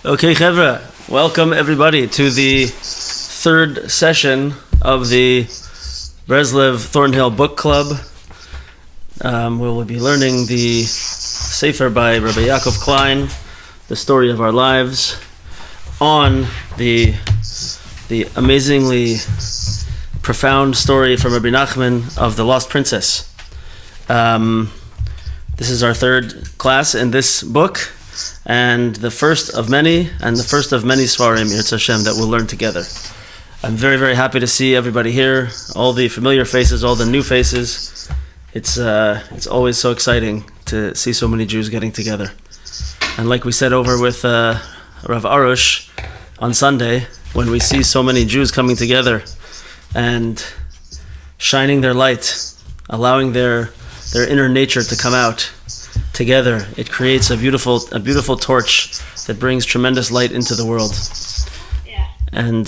Okay, Chevra, welcome everybody to the third session of the Breslov Thornhill Book Club. We will be learning the Sefer by Rabbi Yaakov Klein, The Story of Our Lives, on the amazingly profound story from Rabbi Nachman of the Lost Princess. This is our third class in this book, and the first of many Svarim, Yirtzeh Hashem, that we'll learn together. I'm very, very happy to see everybody here, all the familiar faces, all the new faces. It's always so exciting to see so many Jews getting together. And like we said over with Rav Arush on Sunday, when we see so many Jews coming together and shining their light, allowing their inner nature to come out together, it creates a beautiful torch that brings tremendous light into the world. Yeah. And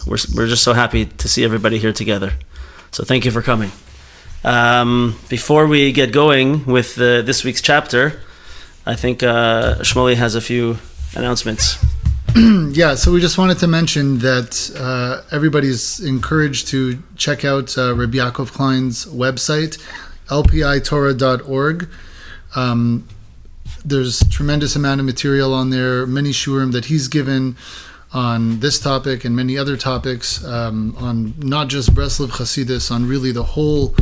we're just so happy to see everybody here together. So thank you for coming. Before we get going with this week's chapter, I think Shmuley has a few announcements. Yeah, so we just wanted to mention that everybody's encouraged to check out Rabbi Yaakov Klein's website, lpitorah.org. There's tremendous amount of material on there, many shiurim that he's given on this topic and many other topics, on not just Breslov Chassidus, on really the whole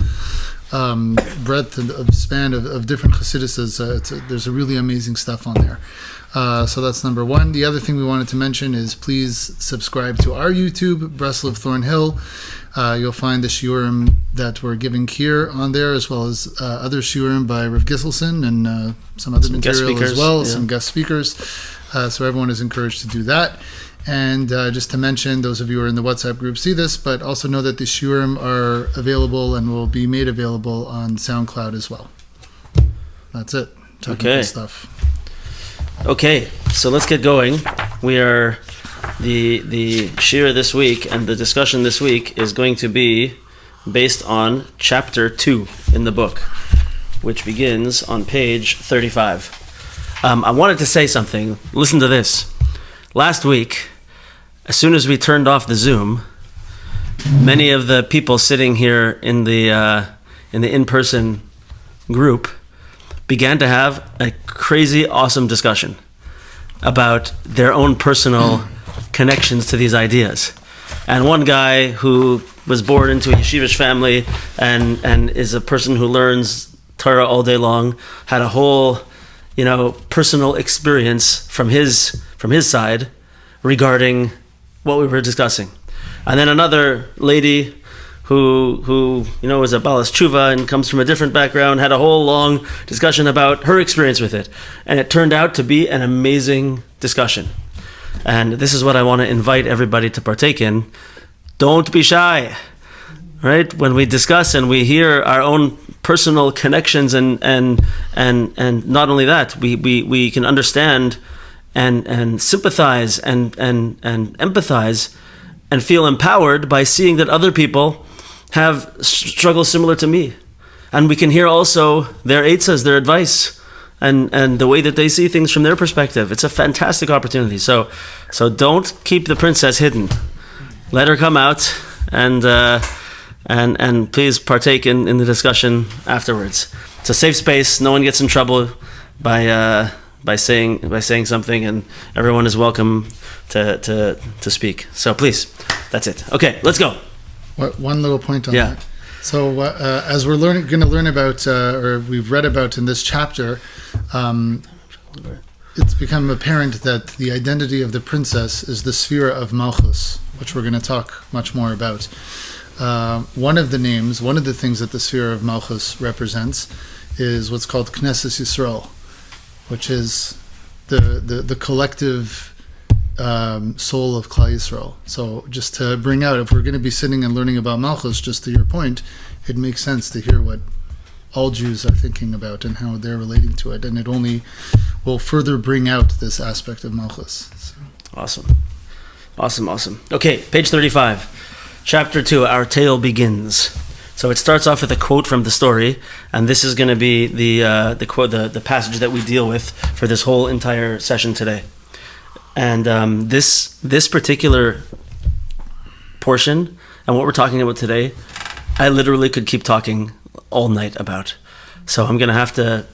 breadth of span of different Chassiduses. There's a really amazing stuff on there. So that's number one. The other thing we wanted to mention is please subscribe to our YouTube, Breslov Thornhill. You'll find the shiurim that we're giving here on there, as well as other shiurim by Rav Gisselson and some other material as well, some guest speakers. So everyone is encouraged to do that. And just to mention, those of you who are in the WhatsApp group see this, but also know that the shiurim are available and will be made available on SoundCloud as well. That's it. Technical stuff. Okay, so let's get going. We are the shiur this week, and the discussion this week is going to be based on chapter 2 in the book, which begins on page 35. I wanted to say something. Listen to this. Last week, as soon as we turned off the Zoom, many of the people sitting here in the in-person group began to have a crazy, awesome discussion about their own personal connections to these ideas. And one guy who was born into a yeshivish family and is a person who learns Torah all day long had a whole, personal experience from his side regarding what we were discussing. And then another lady who is a Balas Tshuva and comes from a different background, had a whole long discussion about her experience with it. And it turned out to be an amazing discussion. And this is what I want to invite everybody to partake in. Don't be shy, right? When we discuss and we hear our own personal connections and not only that, we can understand and sympathize and empathize and feel empowered by seeing that other people have struggles similar to me. And we can hear also their eitzas, their advice, and the way that they see things from their perspective. It's a fantastic opportunity. So don't keep the princess hidden. Let her come out and please partake in the discussion afterwards. It's a safe space. No one gets in trouble by saying something, and everyone is welcome to speak. So please, that's it. Okay, let's go. One little point on that. So as we're going to learn about, or we've read about in this chapter, it's become apparent that the identity of the princess is the sphere of Malchus, which we're going to talk much more about. One of the things that the sphere of Malchus represents is what's called Knesset Yisrael, which is the collective soul of Klal Yisrael. So just to bring out, if we're going to be sitting and learning about Malchus, just to your point, it makes sense to hear what all Jews are thinking about and how they're relating to it, and it only will further bring out this aspect of Malchus. So. Awesome. Okay, page 35, chapter 2, our tale begins. So it starts off with a quote from the story, and this is going to be the quote, the passage that we deal with for this whole entire session today. And this particular portion and what we're talking about today, I literally could keep talking all night about. So you're gonna have to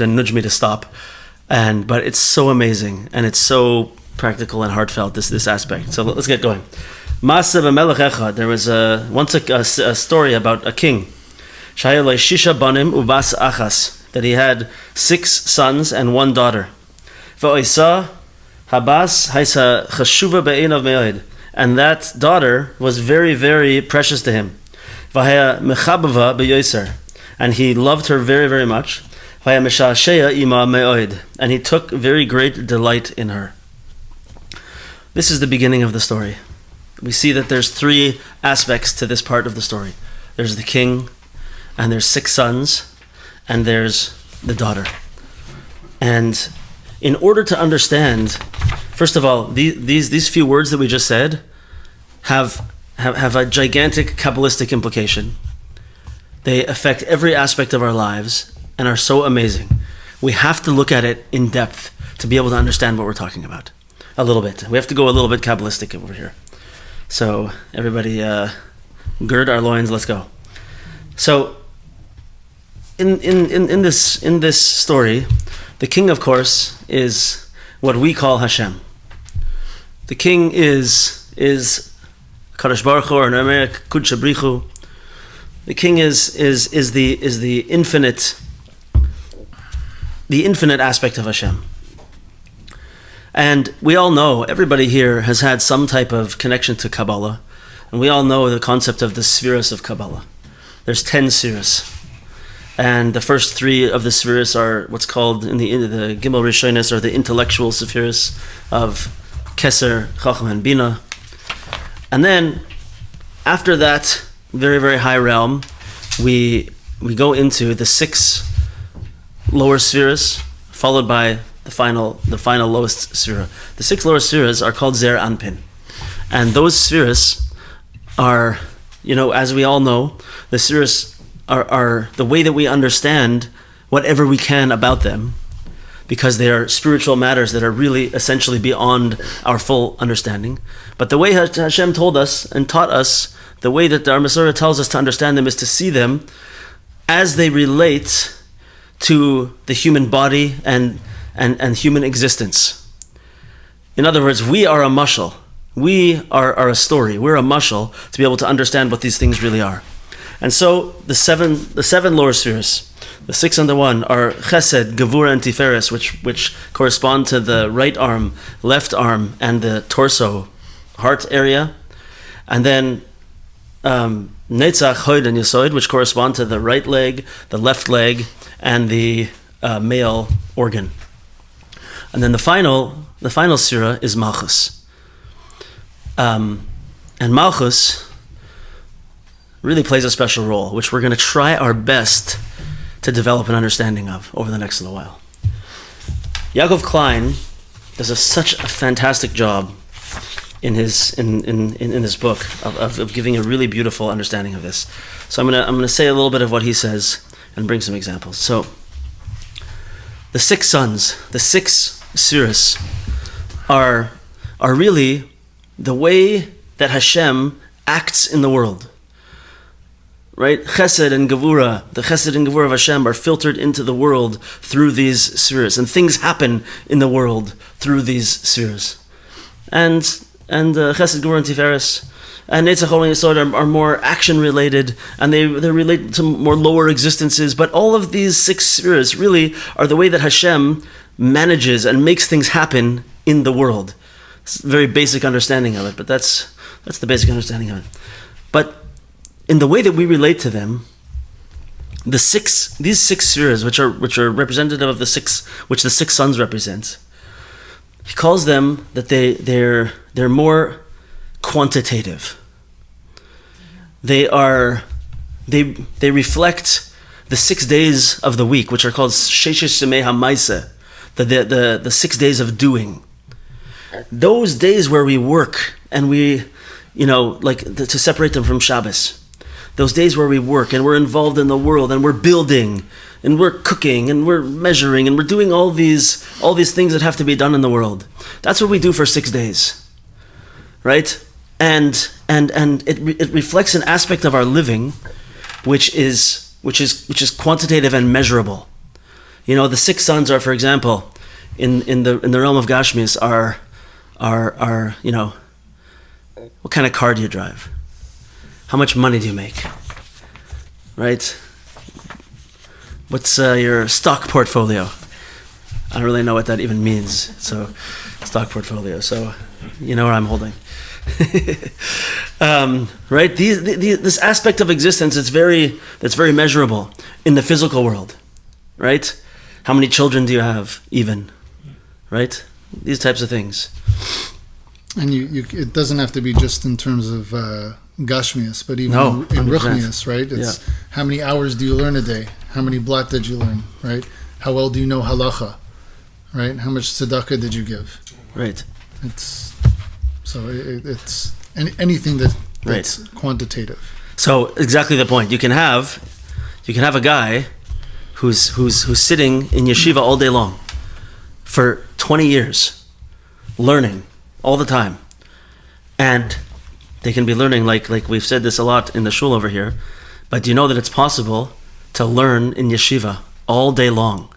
nudge me to stop. But it's so amazing and it's so practical and heartfelt, this aspect. So let's get going. Ma'aseh b'melech echad. There was once a story about a king. Shaya lo shisha banim ubas achas, that he had 6 sons and 1 daughter. V'oisa habas haisa chashuva be'einav me'od, and that daughter was very, very precious to him. V'haya mechabava be'yoser, and he loved her very, very much. V'haya mesha'asheya ima me'od, and he took very great delight in her. This is the beginning of the story. We see that there's 3 aspects to this part of the story. There's the king, and there's 6 sons, and there's the daughter. And in order to understand, first of all, these few words that we just said have a gigantic Kabbalistic implication. They affect every aspect of our lives and are so amazing. We have to look at it in depth to be able to understand what we're talking about. A little bit. We have to go a little bit Kabbalistic over here. So everybody gird our loins, let's go. So in this story, the king, of course, is what we call Hashem. The king is Kadosh Baruch Hu, or in Aramaic, Kudsha Brichu. The king is the infinite aspect of Hashem. And we all know, everybody here has had some type of connection to Kabbalah, and we all know the concept of the spheres of Kabbalah. There's 10 spheres, and the first 3 of the spheres are what's called in the Gimel Rishonos, or the intellectual spheres of Keser, Chacham, and Bina. And then after that very, very high realm, we go into the 6 lower spheres, followed by the final lowest sphere. The 6 lower spheres are called Zer Anpin. And those spheres are, as we all know, the spheres are the way that we understand whatever we can about them, because they are spiritual matters that are really essentially beyond our full understanding. But the way Hashem told us and taught us, the way that our Masorah tells us to understand them, is to see them as they relate to the human body and human existence. In other words, we are a mashal. We are a story. We're a mashal to be able to understand what these things really are. And so the seven lower spheres, the 6 under 1, are Chesed, Gevura, and Tiferes, which correspond to the right arm, left arm, and the torso, heart area. And then Netzach, Hod, and Yesod, which correspond to the right leg, the left leg, and the male organ. And then the final sphera is Malchus. And Malchus really plays a special role, which we're going to try our best to develop an understanding of over the next little while. Yaakov Klein does such a fantastic job in his book of giving a really beautiful understanding of this. So I'm gonna say a little bit of what he says and bring some examples. So the 6 sons, the 6 spheres, are really the way that Hashem acts in the world. Right? Chesed and Gevura, the Chesed and Gevura of Hashem are filtered into the world through these spheres, and things happen in the world through these spheres. And Chesed, Gevura, and Tiferes, and Netzach, Hod, and Yesod are more action-related, and they relate to more lower existences, but all of these 6 spheres really are the way that Hashem manages and makes things happen in the world. It's a very basic understanding of it, but that's the basic understanding of it. But in the way that we relate to them, these 6 spheres, which are representative of the 6, which the 6 sons represent, he calls them that they're more quantitative. They reflect the 6 days of the week, which are called Sheshes Shemei HaMaaseh, the 6 days of doing. Those days where we work and we, to separate them from Shabbos. Those days where we work and we're involved in the world and we're building and we're cooking and we're measuring and we're doing all these things that have to be done in the world. That's what we do for 6 days, right? And it reflects an aspect of our living, which is quantitative and measurable. You know, the 6 sons are, for example, in the realm of Gashmis are you know, what kind of car do you drive? How much money do you make? Right? What's your stock portfolio? I don't really know what that even means. So, stock portfolio. So, you know what I'm holding. Right? This aspect of existence that's very measurable in the physical world. Right? How many children do you have, even? Right? These types of things. And it doesn't have to be just in terms of Gashmias, but even in Ruchnias, right? It's how many hours do you learn a day? How many blat did you learn, right? How well do you know halacha, right? How much tzedakah did you give? Right. It's anything that's quantitative. So exactly the point. You can have a guy who's sitting in yeshiva all day long for 20 years, learning all the time, and they can be learning like we've said this a lot in the shul over here. But do you know that it's possible to learn in yeshiva all day long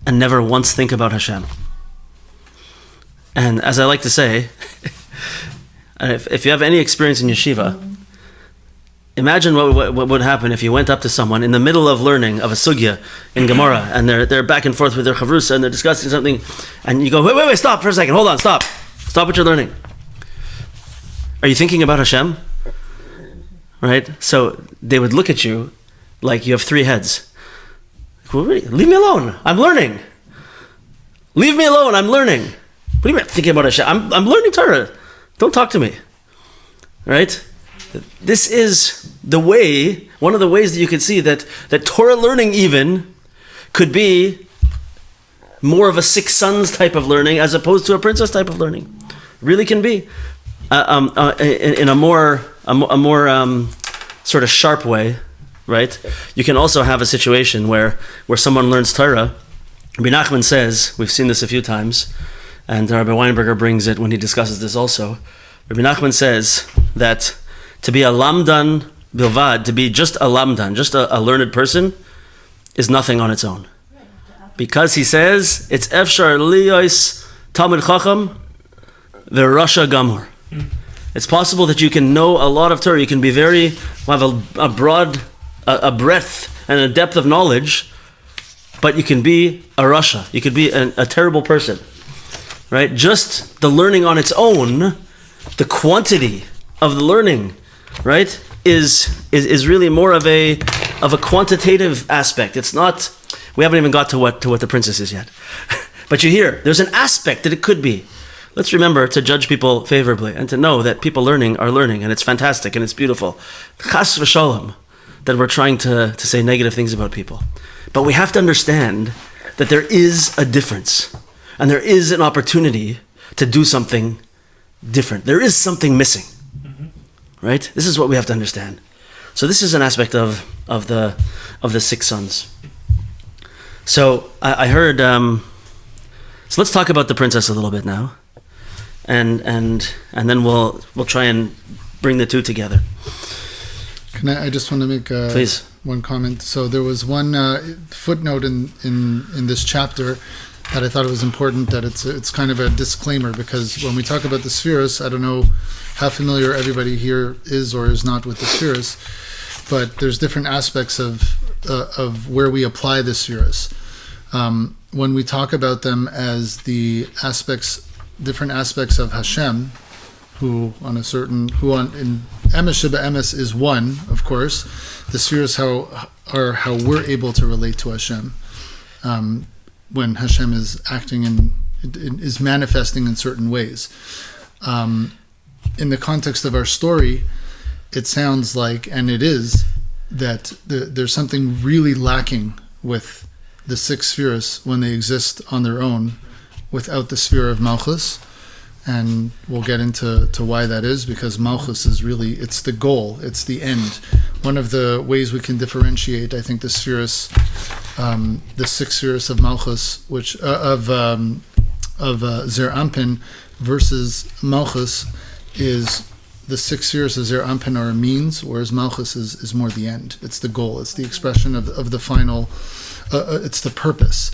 and never once think about Hashem? And as I like to say, if you have any experience in yeshiva, imagine what would happen if you went up to someone in the middle of learning of a sugya in Gemara, and they're back and forth with their chavrusa and they're discussing something, and you go, wait, stop for a second, hold on, stop what you're learning. Are you thinking about Hashem? Right? So they would look at you like you have 3 heads. Leave me alone, I'm learning. Leave me alone, I'm learning. What do you mean thinking about Hashem? I'm learning Torah. Don't talk to me. Right? This is one of the ways that you can see that Torah learning even could be more of a 6 sons type of learning as opposed to a princess type of learning. Really can be in a more sort of sharp way, right? You can also have a situation where someone learns Torah. Rabbi Nachman says, we've seen this a few times, and Rabbi Weinberger brings it when he discusses this also. Rabbi Nachman says that to be a lamdan bilvad, to be just a lamdan, just a learned person, is nothing on its own. Because he says, it's efshar liyos talmid chacham v'rasha gamor. It's possible that you can know a lot of Torah, you can be have a broad, a breadth and a depth of knowledge, but you can be a rasha, you could be a terrible person. Right? Just the learning on its own, the quantity of the learning, right, is really more of a quantitative aspect. It's not. We haven't even got to what the princess is yet, but you hear there's an aspect that it could be. Let's remember to judge people favorably and to know that people learning are learning, and it's fantastic and it's beautiful. Chas v'shalom that we're trying to say negative things about people, but we have to understand that there is a difference, and there is an opportunity to do something different. There is something missing. Right? This is what we have to understand. So this is an aspect of the 6 sons. So I heard. So let's talk about the princess a little bit now, and then we'll try and bring the two together. I just want to make please one comment. So there was one footnote in this chapter that I thought it was important that it's kind of a disclaimer, because when we talk about the spheres, I don't know how familiar everybody here is or is not with the spheres, but there's different aspects of where we apply the spheres. When we talk about them as the different aspects of Hashem, who in Emes Sheba Emes is one, of course. The spheres are how we're able to relate to Hashem. When Hashem is acting and is manifesting in certain ways. In the context of our story, it sounds like, and it is, that there's something really lacking with the 6 spheres when they exist on their own without the sphere of Malchus. And we'll get into why that is, because Malchus is really, it's the goal, it's the end. one of the ways we can differentiate, I think, the spheres, the 6 spheres of Malchus, which of Zer Anpin versus Malchus, is the 6 spheres of Zer Anpin are a means, whereas Malchus is more the end. It's the goal. It's the expression of the final. It's the purpose.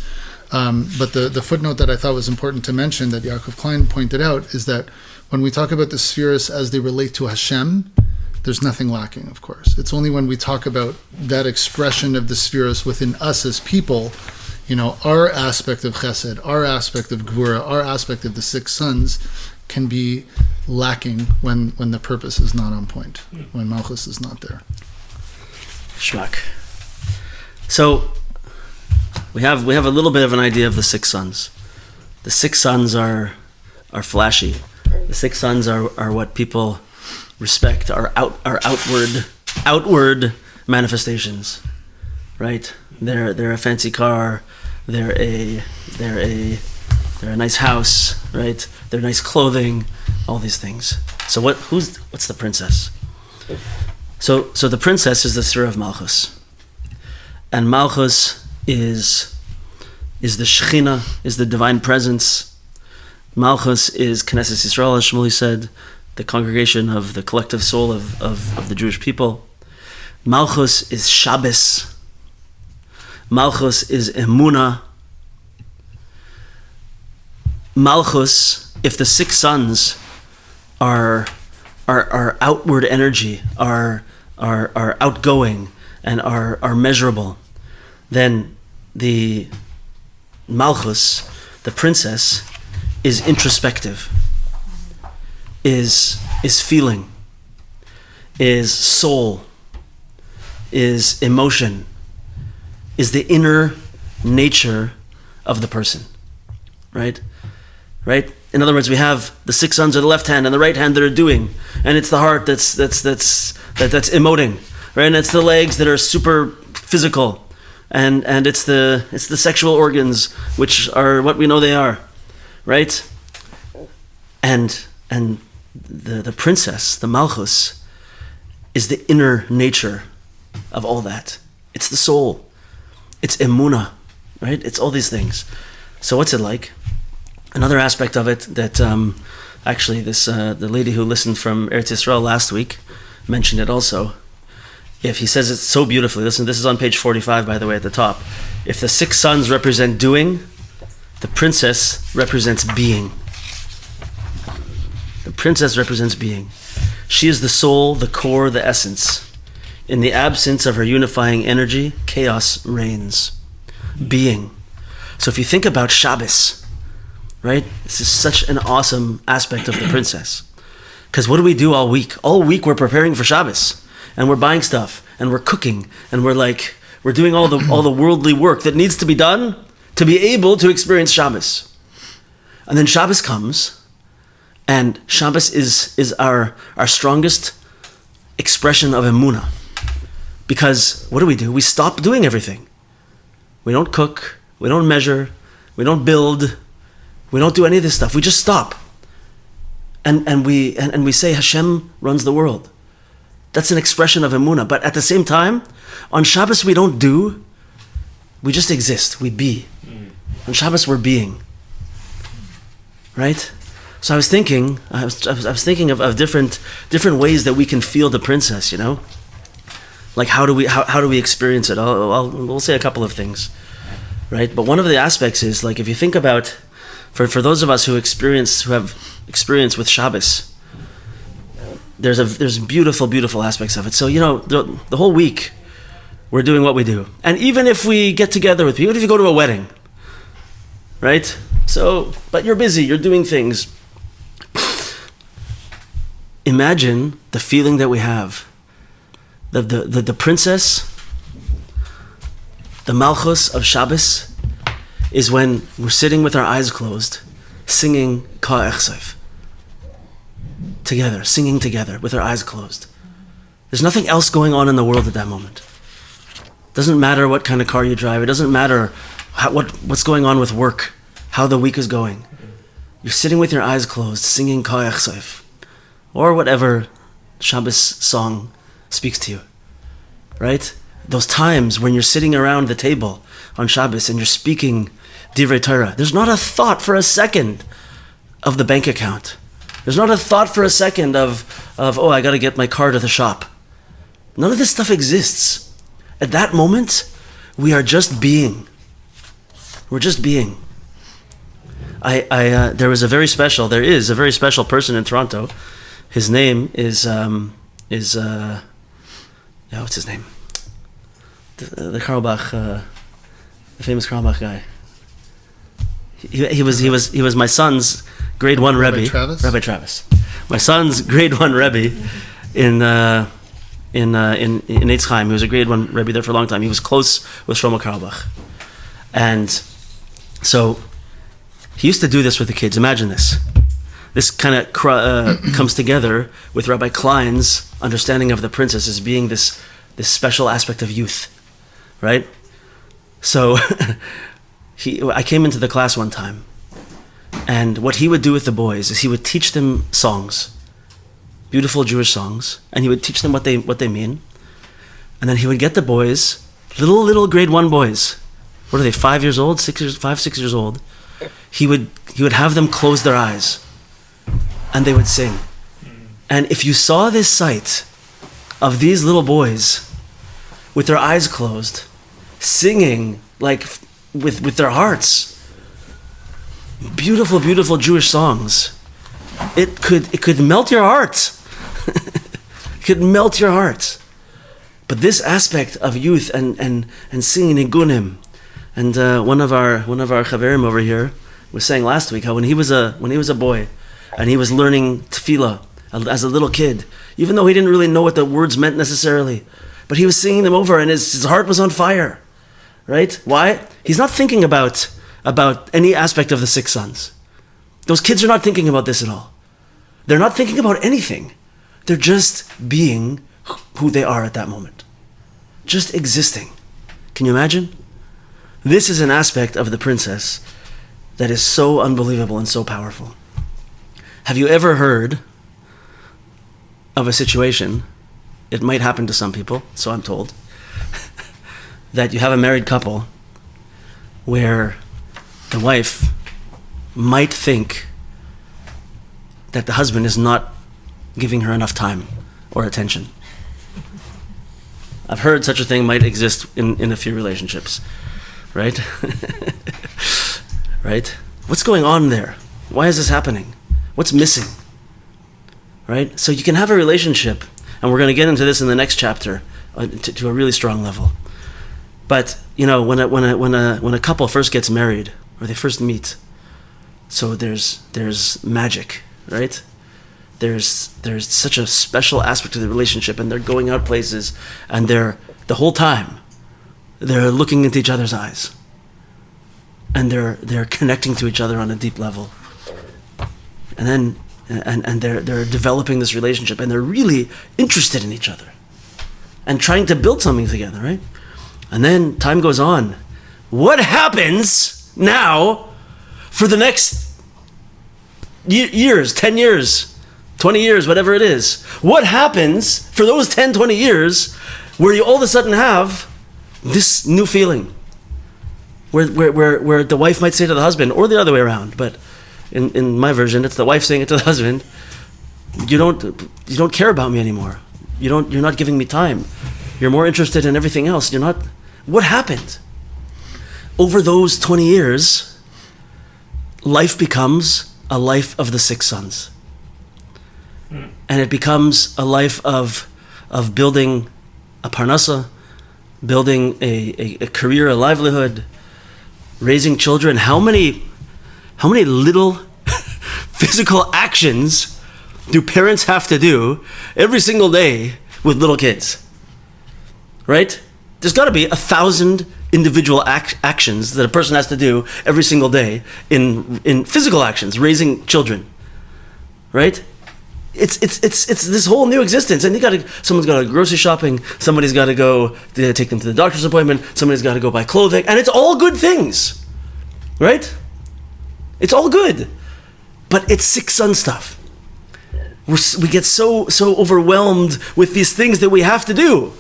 But the footnote that I thought was important to mention that Yaakov Klein pointed out is that when we talk about the spheres as they relate to Hashem, there's nothing lacking, of course. It's only when we talk about that expression of the spheres within us as people, our aspect of Chesed, our aspect of Gvura, our aspect of the 6 sons can be lacking when the purpose is not on point, when Malchus is not there. Shmak. So we have a little bit of an idea of the 6 sons. The 6 sons are flashy. The 6 sons are what people respect, are outward manifestations, right? They're a fancy car. They're a nice house, right? They're nice clothing, all these things. So what's the princess? So the princess is the sphere of Malchus, and Malchus is the Shechina, is the divine presence. Malchus is Knesset Yisrael, as Shmuley said, the congregation of the collective soul of the Jewish people. Malchus is Shabbos. Malchus is Emunah. Malchus, if the 6 sons are outward energy, are outgoing and are measurable, then the Malchus, the princess, is introspective, is feeling, is soul, is emotion, is the inner nature of the person, right? Right? In other words, we have the 6 sons of the left hand and the right hand that are doing, and it's the heart that's emoting, right? And it's the legs that are super physical, and it's the sexual organs which are what we know they are, right? And the princess, the Malchus, is the inner nature of all that. It's the soul. It's emunah, right? It's all these things. So what's it like? Another aspect of it that actually the lady who listened from Eretz Yisrael last week mentioned it also. If he says it so beautifully, listen, this is on page 45, by the way, at the top. If the 6 sons represent doing, the princess represents being. The princess represents being. She is the soul, the core, the essence. In the absence of her unifying energy, chaos reigns. Being. So if you think about Shabbos, right? This is such an awesome aspect of the princess. Because what do we do all week? All week we're preparing for Shabbos. And we're buying stuff. And we're cooking. And we're doing all the worldly work that needs to be done to be able to experience Shabbos. And then Shabbos comes. And Shabbos is our strongest expression of emunah. Because what do? We stop doing everything. We don't cook. We don't measure. We don't build. We don't do any of this stuff. We just stop. And we say Hashem runs the world. That's an expression of emunah. But at the same time, on Shabbos we don't do. We just exist. We be. On Shabbos we're being. Right? So I was thinking of different ways that we can feel the princess, Like how do we experience it? We'll say a couple of things, right? But one of the aspects is, like, if you think about, for those of us who have experience with Shabbos, there's beautiful aspects of it. So the whole week we're doing what we do, and even if we get together with people, even if you go to a wedding, right? So, but you're busy, you're doing things. Imagine the feeling that we have. The princess, the Malchus of Shabbos, is when we're sitting with our eyes closed, singing Ka Echseif. Together, singing together with our eyes closed. There's nothing else going on in the world at that moment. Doesn't matter what kind of car you drive. It doesn't matter what's going on with work, how the week is going. You're sitting with your eyes closed, singing Ka Echseif, or whatever Shabbos song speaks to you. right? Those times when you're sitting around the table on Shabbos and you're speaking Divrei Torah, there's not a thought for a second of the bank account. There's not a thought for a second of oh, I got to get my car to the shop. None of this stuff exists. At that moment, we are just being. We're just being. There is a very special person in Toronto. His name is what's his name? The Karlbach, the famous Karlbach guy. He was my son's grade 1 Rebbe. Rabbi Travis. My son's grade 1 Rebbe in Eitz Chaim. He was a grade 1 Rebbe there for a long time. He was close with Shlomo Karlbach, and so he used to do this with the kids. Imagine this. This kind of comes together with Rabbi Klein's understanding of the princess as being this special aspect of youth, right? So I came into the class one time, and what he would do with the boys is he would teach them songs, beautiful Jewish songs, and he would teach them what they mean, and then he would get the boys, little grade 1 boys, what are they, 5 years old, 6 years old. He would have them close their eyes, and they would sing. And if you saw this sight of these little boys with their eyes closed, singing like with their hearts, beautiful, beautiful Jewish songs, it could melt your heart. It could melt your heart. But this aspect of youth and singing nigunim, and one of our chaverim over here was saying last week how when he was a boy and he was learning tefillah as a little kid, even though he didn't really know what the words meant necessarily, but he was singing them over and his heart was on fire, right? Why? He's not thinking about any aspect of the 6 sons. Those kids are not thinking about this at all. They're not thinking about anything. They're just being who they are at that moment. Just existing. Can you imagine? This is an aspect of the princess that is so unbelievable and so powerful. Have you ever heard of a situation, it might happen to some people, so I'm told, that you have a married couple where the wife might think that the husband is not giving her enough time or attention? I've heard such a thing might exist in a few relationships, right? Right? What's going on there? Why is this happening? What's missing? Right? So you can have a relationship, and we're going to get into this in the next chapter to a really strong level. But when a couple first gets married or they first meet, so there's magic, right? There's such a special aspect to the relationship, and they're going out places, and the whole time they're looking into each other's eyes, and they're connecting to each other on a deep level, and then and they're developing this relationship, and they're really interested in each other and trying to build something together, right? And then time goes on. What happens now for the next years, 10 years, 20 years, whatever it is? What happens for those 10, 20 years where you all of a sudden have this new feeling? Where the wife might say to the husband, or the other way around, but in my version, it's the wife saying it to the husband, you don't care about me anymore. You're not giving me time. You're more interested in everything else. What happened? Over those 20 years, life becomes a life of the 6 sons. And it becomes a life of building a parnasa, building a career, a livelihood, raising children. How many little physical actions do parents have to do every single day with little kids? Right? There's got to be 1,000 individual actions that a person has to do every single day in physical actions, raising children. Right? It's this whole new existence, and someone's got to go grocery shopping, somebody's got to go take them to the doctor's appointment, somebody's got to go buy clothing, and it's all good things, right? It's all good, but it's 6 son stuff. We get so overwhelmed with these things that we have to do,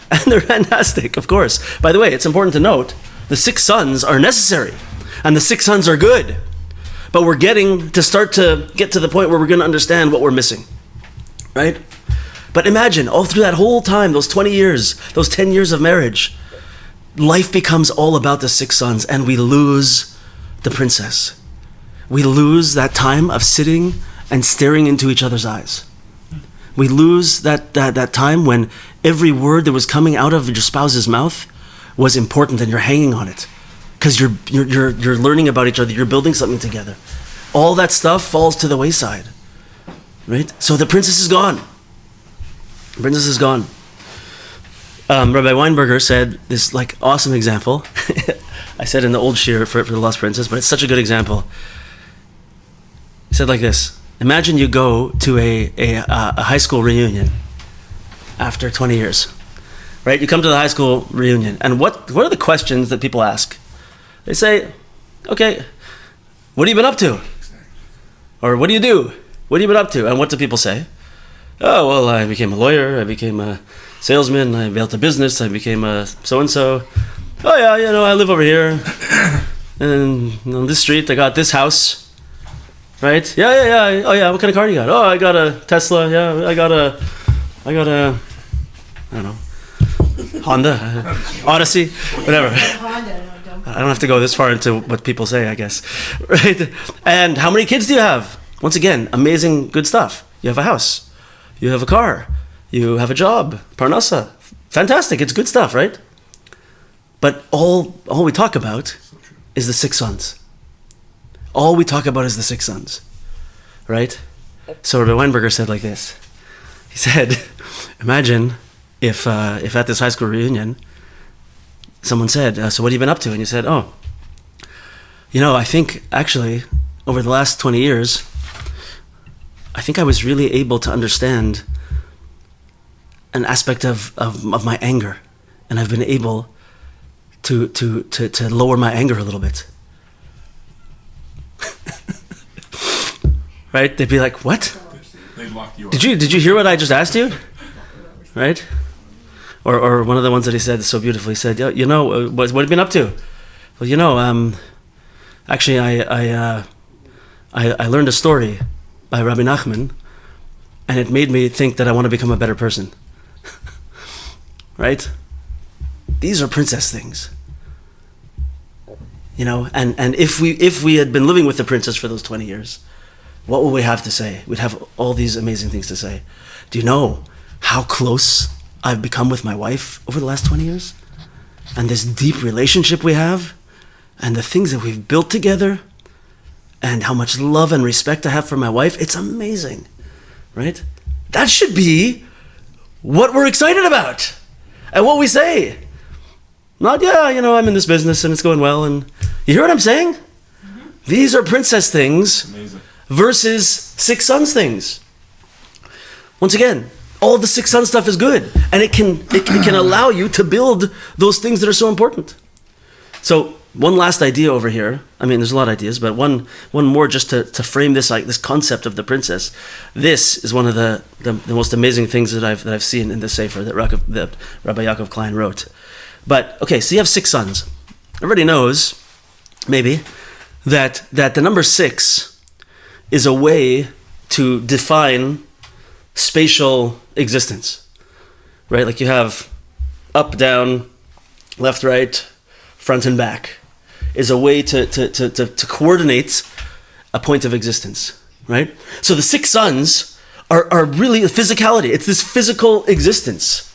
And they're fantastic, of course. By the way, it's important to note, the 6 sons are necessary. And the 6 sons are good. But we're getting to get to the point where we're going to understand what we're missing. Right? But imagine, all through that whole time, those 20 years, those 10 years of marriage, life becomes all about the 6 sons, and we lose the princess. We lose that time of sitting and staring into each other's eyes. We lose that time when every word that was coming out of your spouse's mouth was important and you're hanging on it. Because you're learning about each other, you're building something together. All that stuff falls to the wayside. Right? So the princess is gone. The princess is gone. Rabbi Weinberger said this awesome example. I said in the old shiur for the Lost Princess, but it's such a good example. He said like this: imagine you go to a high school reunion after 20 years, right? You come to the high school reunion, and what are the questions that people ask? They say, okay, what have you been up to? Or what do you do? What have you been up to? And what do people say? Oh, well, I became a lawyer, I became a salesman, I built a business, I became a so-and-so. Oh yeah, I live over here. And on this street, I got this house. Right? Yeah. Oh yeah, what kind of car do you got? Oh, I got a Tesla. Yeah, I got a I don't know, Honda, Odyssey, whatever. I don't have to go this far into what people say, I guess. Right? And how many kids do you have? Once again, amazing, good stuff. You have a house. You have a car. You have a job. Parnasa. Fantastic. It's good stuff, right? But all we talk about is the 6 sons. All we talk about is the 6 sons. Right? So Rabbi Weinberger said like this. He said, imagine if at this high school reunion, someone said, so what have you been up to? And you said, oh, I think actually over the last 20 years, I think I was really able to understand an aspect of my anger. And I've been able to lower my anger a little bit. Right? They'd be like, what? They'd lock you up. Did you hear what I just asked you? Right? Or one of the ones that he said so beautifully, he said, what have you been up to? Well, actually I learned a story by Rabbi Nachman, and it made me think that I want to become a better person. Right? These are princess things. And if we had been living with the princess for those 20 years, what would we have to say? We'd have all these amazing things to say. Do you know how close I've become with my wife over the last 20 years? And this deep relationship we have, and the things that we've built together, and how much love and respect I have for my wife, it's amazing, right? That should be what we're excited about, and what we say. Not, I'm in this business and it's going well, and you hear what I'm saying? Mm-hmm. These are princess things versus 6 sons things. Once again, all the 6 sons stuff is good, and it can allow you to build those things that are so important. So one last idea over here. I mean, there's a lot of ideas, but one more just to frame this concept of the princess. This is one of the most amazing things that I've seen in the Sefer that Rabbi Yaakov Klein wrote. But okay, so you have 6 sons. Everybody knows, maybe, that the number 6 is a way to define spatial existence, right? Like you have up, down, left, right, front and back, is a way to coordinate a point of existence, right? So the 6 sons are really a physicality. It's this physical existence,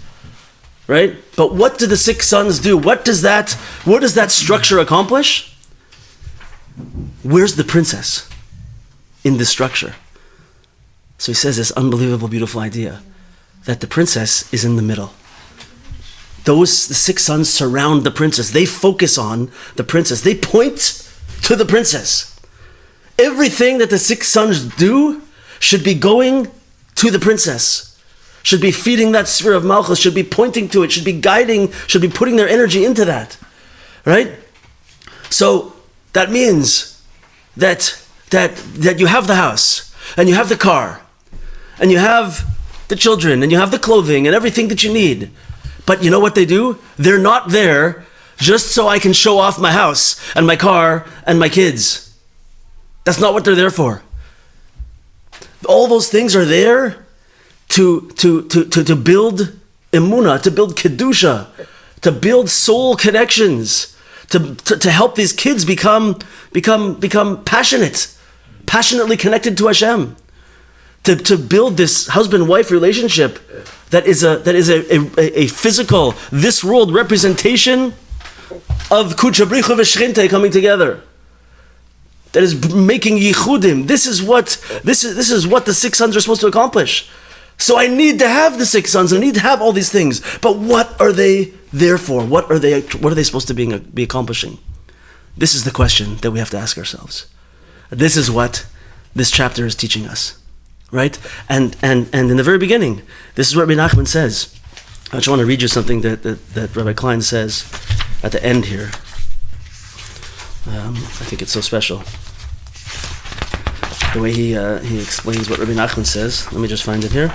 right? But what do the 6 sons do? What does that structure accomplish? Where's the princess in this structure? So he says this unbelievable, beautiful idea that the princess is in the middle. The 6 sons surround the princess. They focus on the princess. They point to the princess. Everything that the 6 sons do should be going to the princess, should be feeding that sphere of Malchus, should be pointing to it, should be guiding, should be putting their energy into that. Right? So that means that you have the house, and you have the car, and you have the children, and you have the clothing, and everything that you need. But you know what they do? They're not there just so I can show off my house and my car and my kids. That's not what they're there for. All those things are there to build emunah, to build kedusha, to build soul connections, to help these kids become passionately connected to Hashem, to build this husband-wife relationship that is a physical, this world representation of Kudsha Bricha v'Shchinte coming together. That is making yichudim. This is what the 6 sons are supposed to accomplish. So I need to have the 6 sons. I need to have all these things. But what are they there for? What are they supposed to be accomplishing? This is the question that we have to ask ourselves. This is what this chapter is teaching us, right? And in the very beginning, this is what Rabbi Nachman says. I just want to read you something that Rabbi Klein says at the end here. I think it's so special. The way he explains what Rabbi Nachman says. Let me just find it here.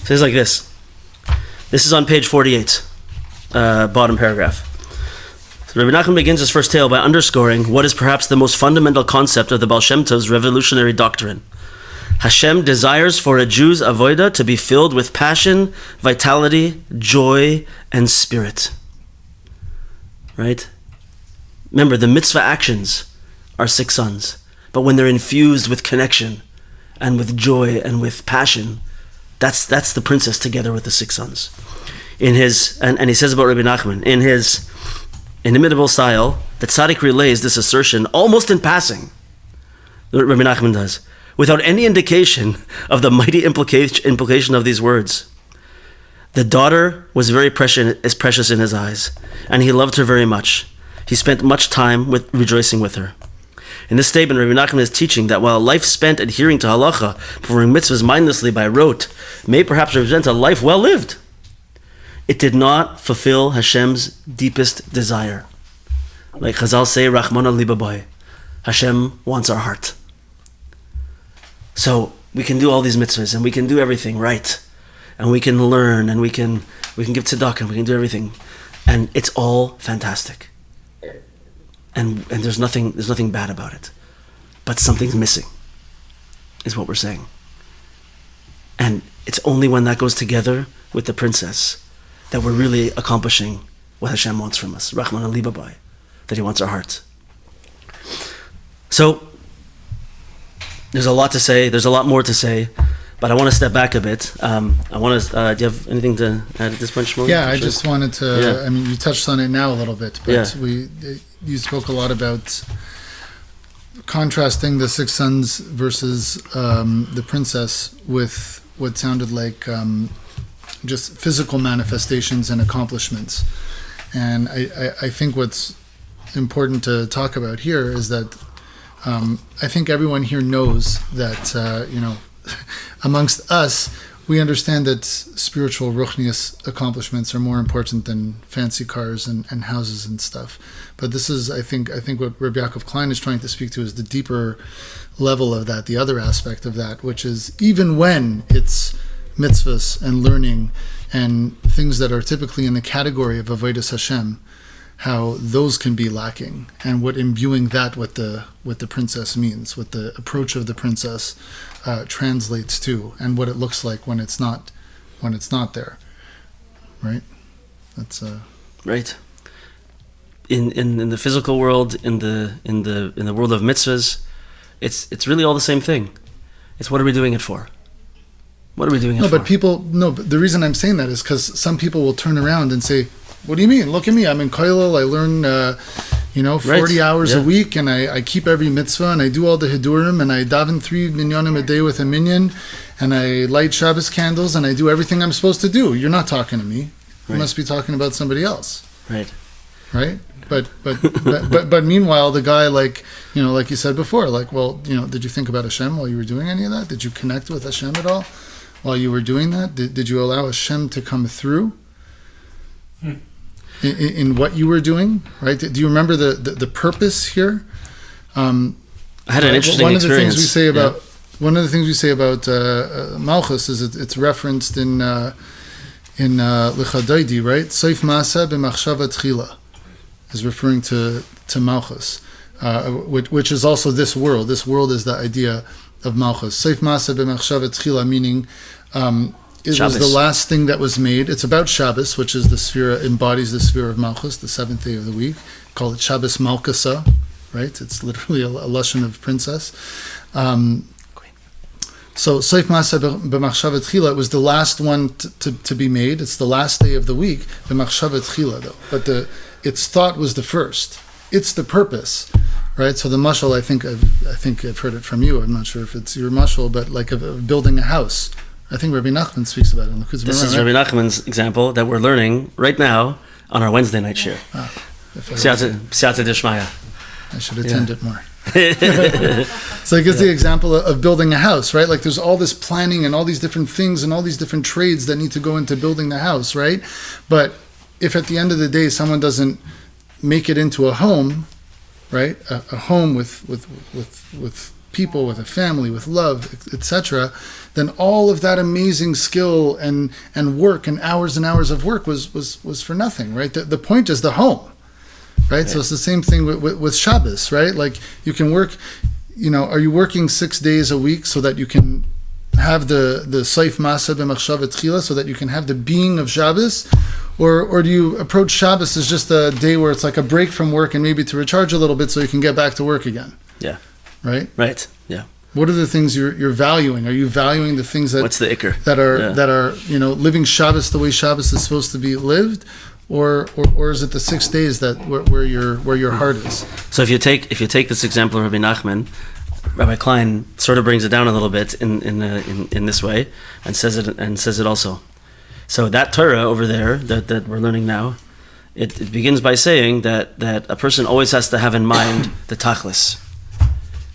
It says like this. This is on page 48, bottom paragraph. So Rabbi Nachman begins his first tale by underscoring what is perhaps the most fundamental concept of the Baal Shem Tov's revolutionary doctrine. Hashem desires for a Jew's avodah to be filled with passion, vitality, joy, and spirit. Right? Remember, the mitzvah actions are 6 sons, but when they're infused with connection and with joy and with passion, that's the princess together with the 6 sons. In his and he says about Rabbi Nachman, in his inimitable style, the tzaddik relays this assertion almost in passing. Rabbi Nachman does, without any indication of the mighty implication of these words. The daughter was very precious in his eyes, and he loved her very much. He spent much time rejoicing with her. In this statement, Rabbi Nachman is teaching that while a life spent adhering to halacha, performing mitzvahs mindlessly by rote, may perhaps represent a life well lived, it did not fulfill Hashem's deepest desire. Like Chazal say, Rachmana libabai, Hashem wants our heart. So we can do all these mitzvahs and we can do everything right. And we can learn, and we can give tzedakah, and we can do everything, and it's all fantastic. And there's nothing bad about it, but something's missing, is what we're saying. And it's only when that goes together with the princess that we're really accomplishing what Hashem wants from us, Rachmana libabai, that He wants our heart. So there's a lot to say. There's a lot more to say. But I want to step back a bit. Do you have anything to add at this point, Shmuel? Yeah, I just wanted to, I mean, you touched on it now a little bit, but you spoke a lot about contrasting the 6 sons versus the princess with what sounded like just physical manifestations and accomplishments. And I think what's important to talk about here is that I think everyone here knows that, amongst us, we understand that spiritual ruchnius accomplishments are more important than fancy cars and houses and stuff. But this is, I think what Rabbi Yaakov Klein is trying to speak to is the deeper level of that, the other aspect of that, which is even when it's mitzvahs and learning and things that are typically in the category of avodas Hashem, how those can be lacking, and what imbuing that with the princess means, what the approach of the princess translates to, and what it looks like when it's not there, right? That's right. In the physical world, in the world of mitzvahs, it's really all the same thing. It's what are we doing it for? What are we doing it for? But the reason I'm saying that is because some people will turn around and say, what do you mean? Look at me. I'm in Kollel. I learn, 40 hours a week, and I keep every mitzvah, and I do all the hidurim, and I daven 3 minyanim a day with a minyan, and I light Shabbos candles, and I do everything I'm supposed to do. You're not talking to me. You must be talking about somebody else. Right. But meanwhile, the guy, like you said before, did you think about Hashem while you were doing any of that? Did you connect with Hashem at all while you were doing that? Did you allow Hashem to come through? In what you were doing, right? Do you remember the purpose here? I had an interesting experience. One of the things we say about Malchus is it's referenced in Lichadaidi, right? Seif Masa b'machshava tchila is referring to Malchus, which is also this world. This world is the idea of Malchus. Seif Masa b'machshava tchila, meaning it was the last thing that was made. It's about Shabbos, which is the sphere, embodies the sphere of Malchus, the seventh day of the week. Call it Shabbos Malkusa, right? It's literally a lashon of princess. So Seif Masa b'machshava tchila, it was the last one to be made. It's the last day of the week, b'machshava tchila, though. But its thought was the first. It's the purpose, right? So the mashal, I think I've heard it from you. I'm not sure if it's your mashal, but like of building a house. I think Rabbi Nachman speaks about it in the Kuzma. This is Rabbi Nachman's example that we're learning right now on our Wednesday night shiur. Siyata Dishmaya. I should attend it more. So it gives the example of building a house, right? Like there's all this planning and all these different things and all these different trades that need to go into building the house, right? But if at the end of the day someone doesn't make it into a home, right? A home with people, with a family, with love, etc., then all of that amazing skill and work and hours of work was for nothing, right? The point is the home. Right? So it's the same thing with Shabbos, right? Like you can work, are you working 6 days a week so that you can have the Seif Masa b'machshava tchila, so that you can have the being of Shabbos? Or do you approach Shabbos as just a day where it's like a break from work and maybe to recharge a little bit so you can get back to work again? Yeah. Right? Right. Yeah. What are the things you're valuing? Are you valuing the things that what's the ikr? that are living Shabbos the way Shabbos is supposed to be lived? Or is it the 6 days that where your heart is? So if you take this example of Rabbi Nachman, Rabbi Klein sort of brings it down a little bit in this way and says it also. So that Torah over there that we're learning now, it begins by saying that a person always has to have in mind the tachlis,